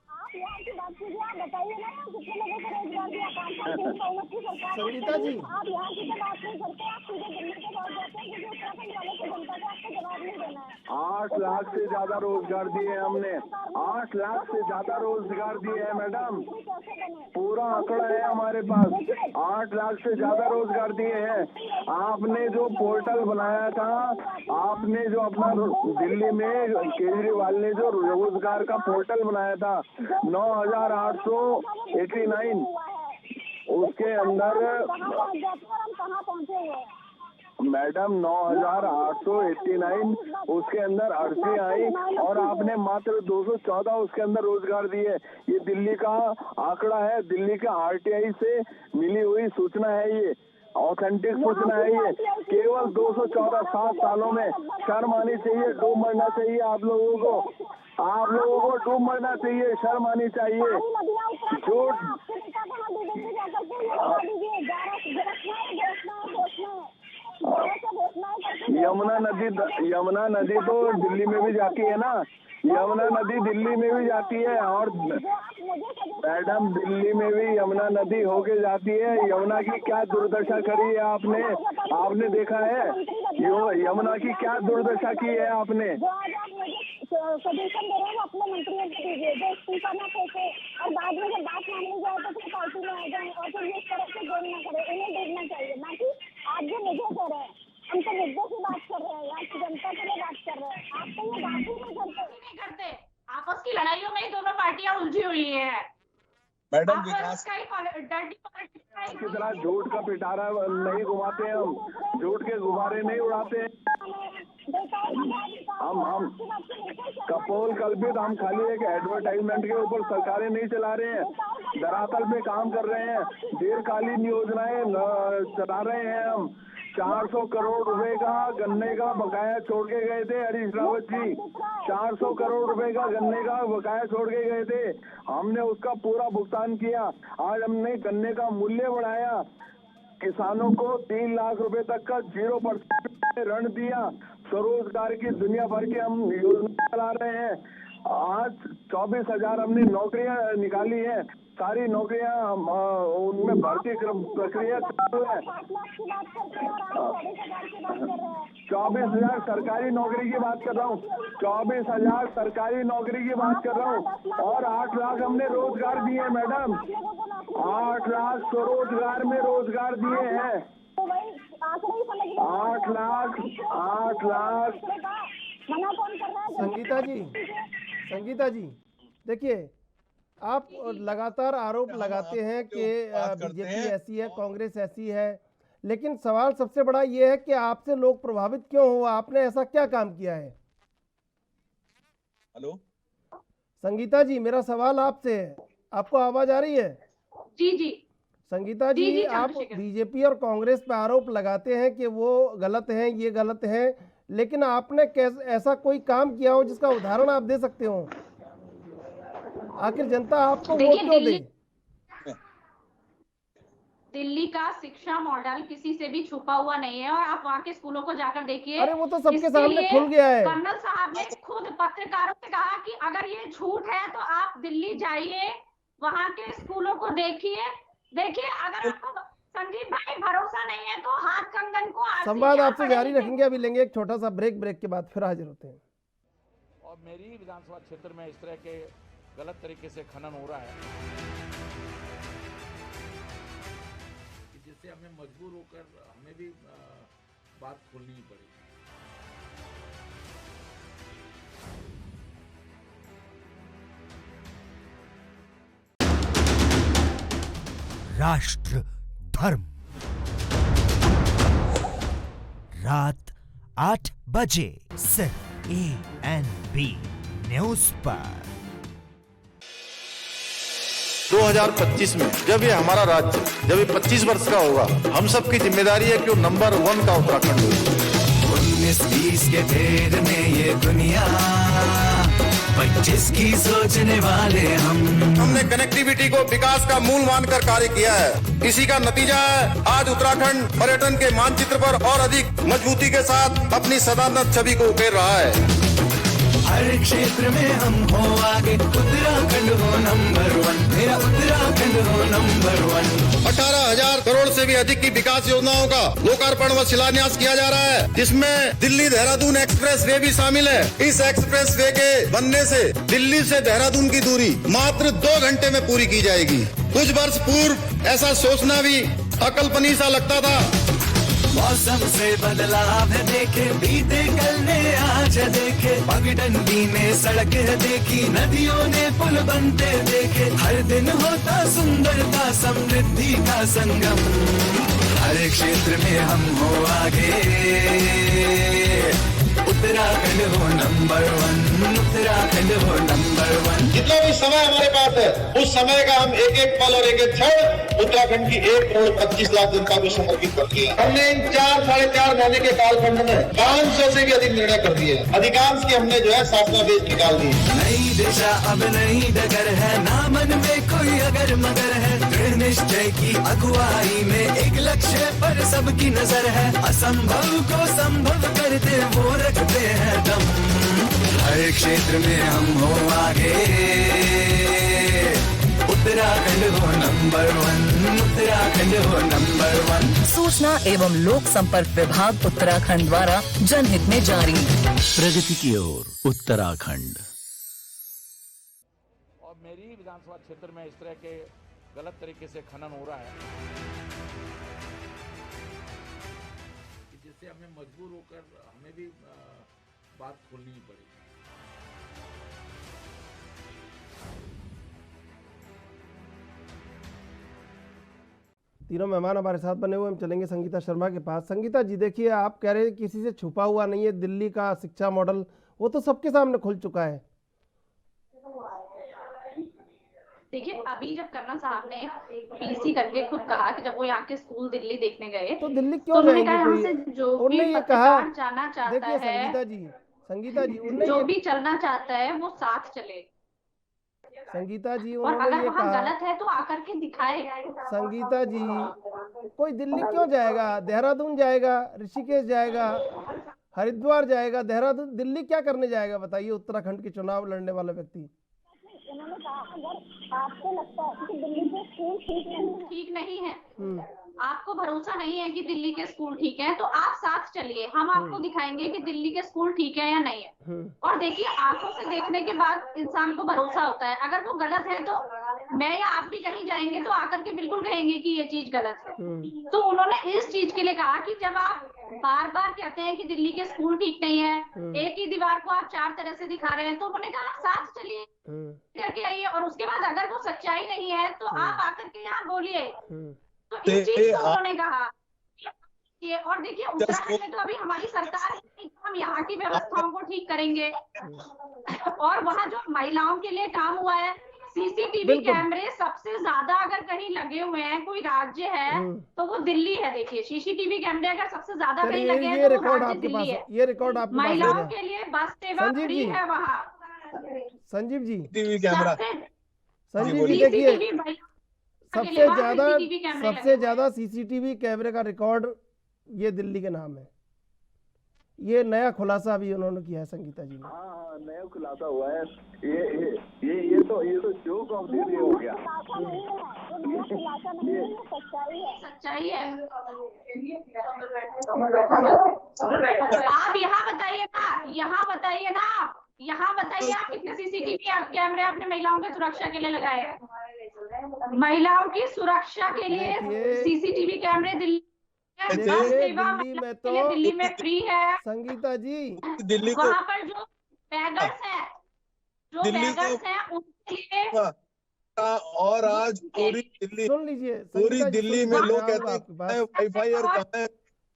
आप यहाँ की बात कीजिए, आप बताइए ना कितने लोगों को रोजगार दिया, 5 साल बहुमत की सरकार। संगीता जी आप यहाँ की तो बात नहीं करते, आप सीधे दिल्ली के बात जाते हैं, क्योंकि उत्तराखंड वाले को जनता को आपको जवाब नहीं देना है। 8 लाख से ज्यादा रोजगार दिए हैं हमने, 8 लाख से ज्यादा रोजगार दिए हैं मैडम, पूरा आंकड़ा है हमारे पास। 8 लाख से ज्यादा रोजगार दिए हैं। आपने जो पोर्टल बनाया था, आपने जो अपना दिल्ली में केजरीवाल ने जो रोजगार का पोर्टल बनाया था 9,889, उसके अंदर कहाँ पहुँचे हुए हैं मैडम 9,889, उसके अंदर अर्जी आई और आपने मात्र 214 उसके अंदर रोजगार दिए। ये दिल्ली का आंकड़ा है, दिल्ली का RTI से मिली हुई सूचना है, ये ऑथेंटिक सूचना है। ये केवल 214 7 सालों में। शर्म आनी चाहिए, डूब मरना चाहिए आप लोगों को, आप लोगों को डूब मरना चाहिए, शर्म आनी चाहिए। झूठ यमुना नदी तो दिल्ली में भी जाती है ना, यमुना नदी दिल्ली में भी जाती है, और मैडम दिल्ली में भी यमुना नदी होके जाती है। यमुना की क्या दुर्दशा करी है आपने, आपने देखा है यमुना की क्या दुर्दशा की है आपने? सजेशन दे रहे हैं, अपने मंत्रियों को दीजिए जो इस्तीफा न फेंके और बाद में जब बात मांगनी जाए तो फिर पार्टी में आ जाए और फिर इस तरह से जोड़ न करे। उन्हें देखना चाहिए, ना कि आप जो मुझे कह रहे हैं। हम तो मुद्दों की बात कर रहे हैं, यहाँ की जनता के लिए बात कर रहे हैं। आप तो ये बात ही नहीं करते। आपस की लड़ाइयों में ही दोनों पार्टियां उलझी हुई है मैडम। विकास का डर्टी पॉलिटिक्स की तरह झूठ का पिटारा नहीं घुमाते हैं हम, झूठ के गुब्बारे नहीं उड़ाते हैं हम कपोल कल्पित, हम खाली एक एडवर्टाइजमेंट के ऊपर सरकारें नहीं चला रहे हैं, धरातल पे काम कर रहे हैं, दीर्घकालीन योजनाएं चला रहे हैं हम। 400 करोड़ रुपए का गन्ने का बकाया छोड़ के गए थे हरीश रावत जी, 400 करोड़ रुपए का गन्ने का बकाया छोड़ के गए थे, हमने उसका पूरा भुगतान किया। आज हमने गन्ने का मूल्य बढ़ाया, किसानों को 3 लाख रुपए तक का 0% ऋण दिया, स्वरोजगार की दुनिया भर की हम योजना चला रहे हैं। आज 24,000 हमने नौकरियां निकाली है, सारी नौकरियां उनमें भर्ती प्रक्रिया चालू है। 24,000 सरकारी नौकरी की बात कर रहा हूँ, 24,000 सरकारी नौकरी की बात कर रहा हूँ, और 8 लाख हमने रोजगार दिए मैडम, 8 लाख स्वरोजगार में रोजगार दिए हैं। 8 लाख। संगीता जी देखिए, आप लगातार आरोप लगाते हैं कि बीजेपी ऐसी है, कांग्रेस ऐसी है, लेकिन सवाल सबसे बड़ा ये है कि आपसे लोग प्रभावित क्यों हुआ, आपने ऐसा क्या काम किया है? हेलो संगीता जी, मेरा सवाल आपसे है, आपको आवाज आ रही है? जी संगीता जी, आप बीजेपी और कांग्रेस पे आरोप लगाते हैं कि वो गलत हैं, ये गलत है, लेकिन आपने ऐसा कोई काम किया हो जिसका उदाहरण आप दे सकते हो? आखिर जनता आपको वोट क्यों दे? दिल्ली का शिक्षा मॉडल किसी से भी छुपा हुआ नहीं है, और आप वहाँ के स्कूलों को जाकर देखिए। अरे वो तो सबके सामने खुल गया है। कर्नल साहब ने खुद पत्रकारों से कहा कि अगर ये झूठ है तो आप दिल्ली जाइए, वहाँ के स्कूलों को देखिए। अगर आपको संजीव भाई भरोसा नहीं है तो हाथ कंगन को संवाद आपसे जारी रखेंगे, अभी लेंगे एक छोटा सा ब्रेक के बाद फिर हाजिर होते हैं। और मेरी विधानसभा क्षेत्र में इस तरह के गलत तरीके से खनन हो रहा है, जिससे हमें मजबूर होकर हमें भी बात खोलनी पड़ेगी। राष्ट्र धर्म रात 8 बजे सिर्फ ANB न्यूज पर। 2025 में जब ये हमारा राज्य जब ये 25 वर्ष का होगा, हम सब की जिम्मेदारी है कि वो नंबर 1 का उत्तराखंड हो। 19-20 के फेर में ये दुनिया 25 की सोचने वाले हमने कनेक्टिविटी को विकास का मूल मानकर कार्य किया है। इसी का नतीजा है आज उत्तराखंड पर्यटन के मानचित्र पर और अधिक मजबूती के साथ अपनी सदानत छवि को उकेर रहा है। हर क्षेत्र में हम हो आगे, उत्तराखंड हो नंबर 1, मेरा उत्तराखंड हो नंबर 1। 18,000 करोड़ से भी अधिक की विकास योजनाओं का लोकार्पण व शिलान्यास किया जा रहा है, जिसमें दिल्ली देहरादून एक्सप्रेस वे भी शामिल है। इस एक्सप्रेस वे के बनने से दिल्ली से देहरादून की दूरी मात्र 2 घंटे में पूरी की जाएगी। कुछ वर्ष पूर्व ऐसा सोचना भी अकल्पनीय सा लगता था। मौसम से बदलाव है देखे, बीते कल ने आज देखे, पगडंडी में सड़क देखी, नदियों ने पुल बनते देखे, हर दिन होता सुंदरता समृद्धि का संगम। हर क्षेत्र में हम हो आगे, उत्तराखंड हो नंबर 1, उत्तराखंड हो नंबर 1। जितना भी समय हमारे पास है, उस समय का हम एक एक पल और एक एक क्षण उत्तराखंड की 1 करोड़ 25 लाख जनता को समर्पित कर दिया। हमने इन 4-4.5 महीने के कालखंड में 500 से भी अधिक निर्णय कर दिए। अधिकांश की हमने जो है शासनादेश निकाल दिए। नई दिशा अब नई डगर है, ना मन में कोई अगर मगर है, दृढ़ निश्चय की अगुवाई में एक लक्ष्य पर सबकी नजर है, असंभव को संभव करते वो रखते हैं दम। हर क्षेत्र में हम हो आगे, उत्तराखंड हो नंबर 1, उत्तराखंड हो नंबर 1। सूचना एवं लोक संपर्क विभाग उत्तराखंड द्वारा जनहित में जारी। प्रगति की ओर उत्तराखंड। और मेरी विधानसभा क्षेत्र में इस तरह के गलत तरीके से खनन हो रहा है, जिससे हमें मजबूर होकर हमें भी बात खोलनी पड़ेगी। तीनों मेहमान हमारे साथ बने हुए, हम चलेंगे संगीता शर्मा के पास। संगीता जी, देखिए, आप कह रहे हैं किसी से छुपा हुआ नहीं है, दिल्ली का शिक्षा मॉडल वो तो सबके सामने खुल चुका है। देखिए, अभी जब कर्नल साहब ने पीसी करके खुद कहा कि जब वो यहाँ के स्कूल दिल्ली देखने गए तो दिल्ली तो क्यों उन्होंने जाएंगे? कहा हमसे जो भी उन्होंने ये पत्रकार जाना चाहता देखिए है, संगीता जी जो भी चलना चाहता है वो साथ चले। संगीता जी, और उन्होंने अगर ये वहाँ कहा। गलत है तो आकर के दिखाए। संगीता जी, कोई दिल्ली क्यों जाएगा? देहरादून जाएगा, ऋषिकेश जाएगा, हरिद्वार जाएगा, देहरादून, दिल्ली क्या करने जाएगा बताइए? उत्तराखंड के चुनाव लड़ने वाला व्यक्ति। उन्होंने कहा अगर आपको लगता है कि दिल्ली के स्कूल ठीक नहीं है, आपको भरोसा नहीं है कि दिल्ली के स्कूल ठीक है, तो आप साथ चलिए, हम आपको दिखाएंगे कि दिल्ली के स्कूल ठीक है या नहीं है। और देखिए, आंखों से देखने के बाद इंसान को भरोसा होता है। अगर वो गलत है तो मैं या आप भी कहीं जाएंगे तो आकर के बिल्कुल कहेंगे कि ये चीज गलत है। तो उन्होंने इस चीज के लिए कहा कि जब आप बार बार कहते हैं कि दिल्ली के स्कूल ठीक नहीं है, एक ही दीवार को आप 4 तरह से दिखा रहे हैं, तो उन्होंने कहा साथ चलिए करके आइए, और उसके बाद अगर वो सच्चाई नहीं है तो आप आकर के यहाँ बोलिए। तो इस चीज को उन्होंने कहा ये। और देखिए, उत्तराखंड में तो अभी हमारी सरकार है, हम यहाँ की व्यवस्थाओं को ठीक करेंगे। और वहाँ जो महिलाओं के लिए काम हुआ है, सीसीटीवी कैमरे सबसे ज्यादा अगर कहीं लगे हुए हैं, कोई राज्य है तो वो दिल्ली है। देखिए, सीसीटीवी कैमरे अगर सबसे ज्यादा कहीं लगे हैं तो वो राज्य दिल्ली है। ये रिकॉर्ड आपके पास है। महिलाओं के लिए बस सेवा फ्री है वहाँ। संजीव जी, टीवी कैमरा, संजीव जी, देखिए, सबसे ज्यादा सीसीटीवी कैमरे का रिकॉर्ड ये दिल्ली के नाम है। ये नया खुलासा भी उन्होंने किया है संगीता जी ने। हाँ, नया खुलासा हुआ है। ये तो जोक ऑफ द डे हो गया। सच्चाई है। आप यहाँ बताइए ना, यहाँ बताइए आप कितने सीसीटीवी कैमरे आपने महिलाओं की सुरक्षा के लिए लगाए हैं? महिलाओं की सुरक्षा के लिए सीसीटीवी कैमरे दिल्ली में तो दिल्ली में फ्री है। संगीता जी, दिल्ली वहाँ पर जो बैगर्स हैं उनके लिए और आज पूरी दिल्ली, सुन लीजिए, पूरी दिल्ली में लोग कहते हैं वाईफाई और कहाँ है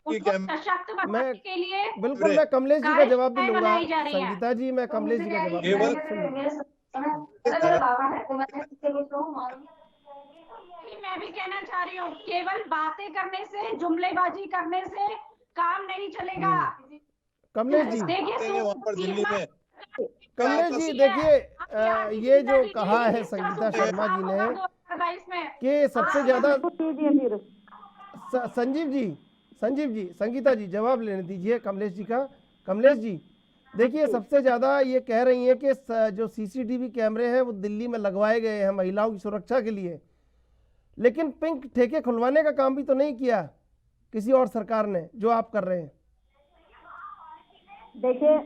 के लिए। बिल्कुल, मैं कमलेश जी का जवाब भी लूंगा। संगीता जी, मैं कमलेश जी का जवाब मैं भी कहना चाह रही हूँ, केवल बातें करने से, जुमलेबाजी करने से काम नहीं चलेगा। कमलेश जी, देखिए वहाँ पर दिल्ली में कमलेश जी देखिए, ये जो कहा है संगीता शर्मा जी ने कि सबसे ज्यादा, संजीव जी संगीता जी जवाब लेने दीजिए कमलेश जी का। कमलेश जी देखिए, सबसे ज़्यादा ये कह रही हैं कि जो सीसीटीवी कैमरे हैं वो दिल्ली में लगवाए गए हैं महिलाओं की सुरक्षा के लिए, लेकिन पिंक ठेके खुलवाने का काम भी तो नहीं किया किसी और सरकार ने, जो आप कर रहे हैं। देखिए,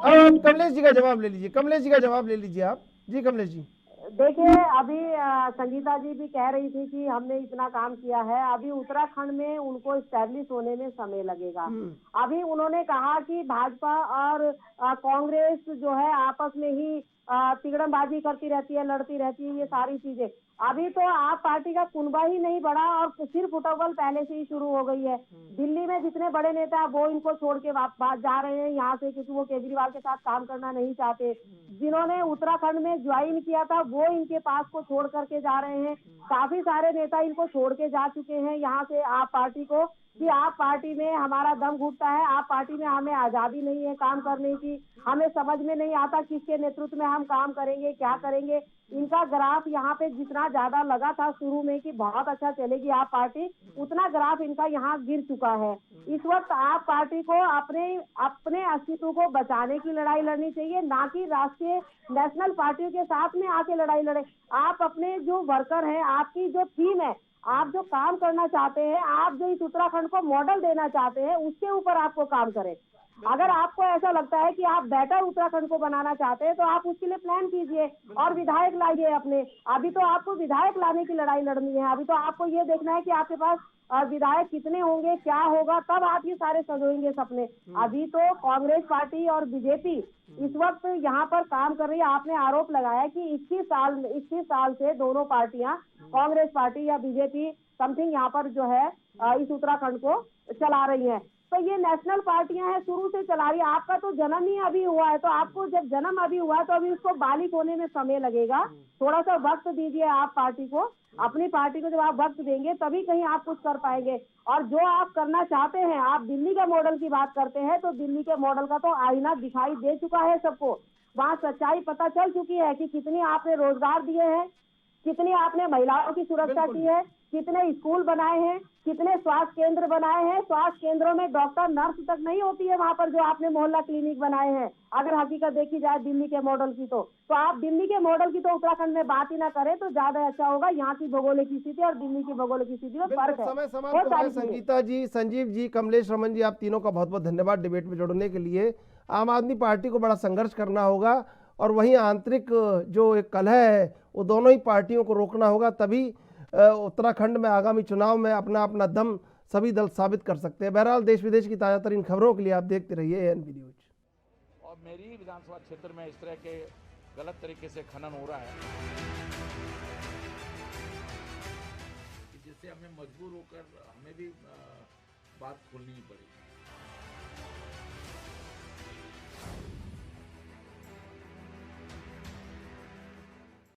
अब कमलेश जी का जवाब ले लीजिए, कमलेश जी का जवाब ले लीजिए आप। जी कमलेश जी। देखिए, अभी संगीता जी भी कह रही थी कि हमने इतना काम किया है, अभी उत्तराखंड में उनको स्टैब्लिश होने में समय लगेगा। अभी उन्होंने कहा कि भाजपा और कांग्रेस जो है आपस में ही तिगड़मबाजी करती रहती है, लड़ती रहती है, ये सारी चीजें। अभी तो आप पार्टी का कुनबा ही नहीं बढ़ा और सिर्फ उटव्वल पहले से ही शुरू हो गई है। दिल्ली में जितने बड़े नेता वो इनको छोड़ के वापस जा रहे हैं यहाँ से, क्योंकि वो केजरीवाल के साथ काम करना नहीं चाहते। जिन्होंने उत्तराखंड में ज्वाइन किया था वो इनके पास को छोड़ करके जा रहे हैं। काफी सारे नेता इनको छोड़ के जा चुके हैं यहाँ से आप पार्टी को, कि आप पार्टी में हमारा दम घुटता है, आप पार्टी में हमें आजादी नहीं है काम करने की, हमें समझ में नहीं आता किसके नेतृत्व में हम काम करेंगे, क्या करेंगे। इनका ग्राफ यहाँ पे जितना ज्यादा लगा था शुरू में कि बहुत अच्छा चलेगी आप पार्टी, उतना ग्राफ इनका यहाँ गिर चुका है। इस वक्त आप पार्टी को अपने अस्तित्व को बचाने की लड़ाई लड़नी चाहिए, ना कि राष्ट्रीय नेशनल पार्टियों के साथ में आके लड़ाई लड़े। आप अपने जो वर्कर हैं, आपकी जो थीम है, आप जो काम करना चाहते हैं, आप जो इस उत्तराखंड को मॉडल देना चाहते हैं, उसके ऊपर आपको काम करें। अगर आपको ऐसा लगता है कि आप बेटर उत्तराखंड को बनाना चाहते हैं तो आप उसके लिए प्लान कीजिए और विधायक लाइए अपने। अभी तो आपको विधायक लाने की लड़ाई लड़नी है, अभी तो आपको ये देखना है कि आपके पास विधायक कितने होंगे, क्या होगा, तब आप ये सारे सजोएंगे सपने। अभी तो कांग्रेस पार्टी और बीजेपी इस वक्त यहाँ पर काम कर रही है। आपने आरोप लगाया कि 21 साल से दोनों पार्टियां, कांग्रेस पार्टी या बीजेपी समथिंग यहाँ पर जो है इस उत्तराखंड को चला रही है। तो ये नेशनल पार्टियां हैं, शुरू से चला रही है। आपका तो जन्म ही अभी हुआ है, तो आपको जब जन्म अभी हुआ है तो अभी उसको बालिक होने में समय लगेगा। थोड़ा सा वक्त दीजिए आप पार्टी को, अपनी पार्टी को जब आप वक्त देंगे तभी कहीं आप कुछ कर पाएंगे। और जो आप करना चाहते हैं, आप दिल्ली का मॉडल की बात करते हैं, तो दिल्ली के मॉडल का तो आईना दिखाई दे चुका है सबको। वहाँ सच्चाई पता चल चुकी है कि कितनी आपने रोजगार दिए हैं, कितनी आपने महिलाओं की सुरक्षा की है, कितने स्कूल बनाए हैं, कितने स्वास्थ्य केंद्र बनाए हैं। स्वास्थ्य केंद्रों में डॉक्टर नर्स तक नहीं होती है वहाँ पर, जो आपने मोहल्ला क्लिनिक बनाए हैं। अगर हकीकत देखी जाए दिल्ली के मॉडल की, तो आप दिल्ली के मॉडल की तो उत्तराखंड में बात ही ना करें तो ज्यादा अच्छा होगा। यहाँ की भौगोलिक स्थिति और दिल्ली की भौगोलिक स्थिति में फर्क है। समय समाप्त हो गया। संगीता जी, संजीव जी, कमलेश रमन जी, आप तीनों का बहुत बहुत धन्यवाद डिबेट में जुड़ने के लिए। आम आदमी पार्टी को बड़ा संघर्ष करना होगा और वहीं आंतरिक जो एक कलह है वो दोनों ही पार्टियों को रोकना होगा, तभी उत्तराखंड में आगामी चुनाव में अपना अपना दम सभी दल साबित कर सकते हैं। बहरहाल देश विदेश की ताज़ा तरीन खबरों के लिए आप देखते रहिए एएनपी न्यूज। और मेरी विधानसभा क्षेत्र में इस तरह के गलत तरीके से खनन हो रहा है जिससे हमें मजबूर होकर हमें भी बात खोलनी ही पड़ेगी।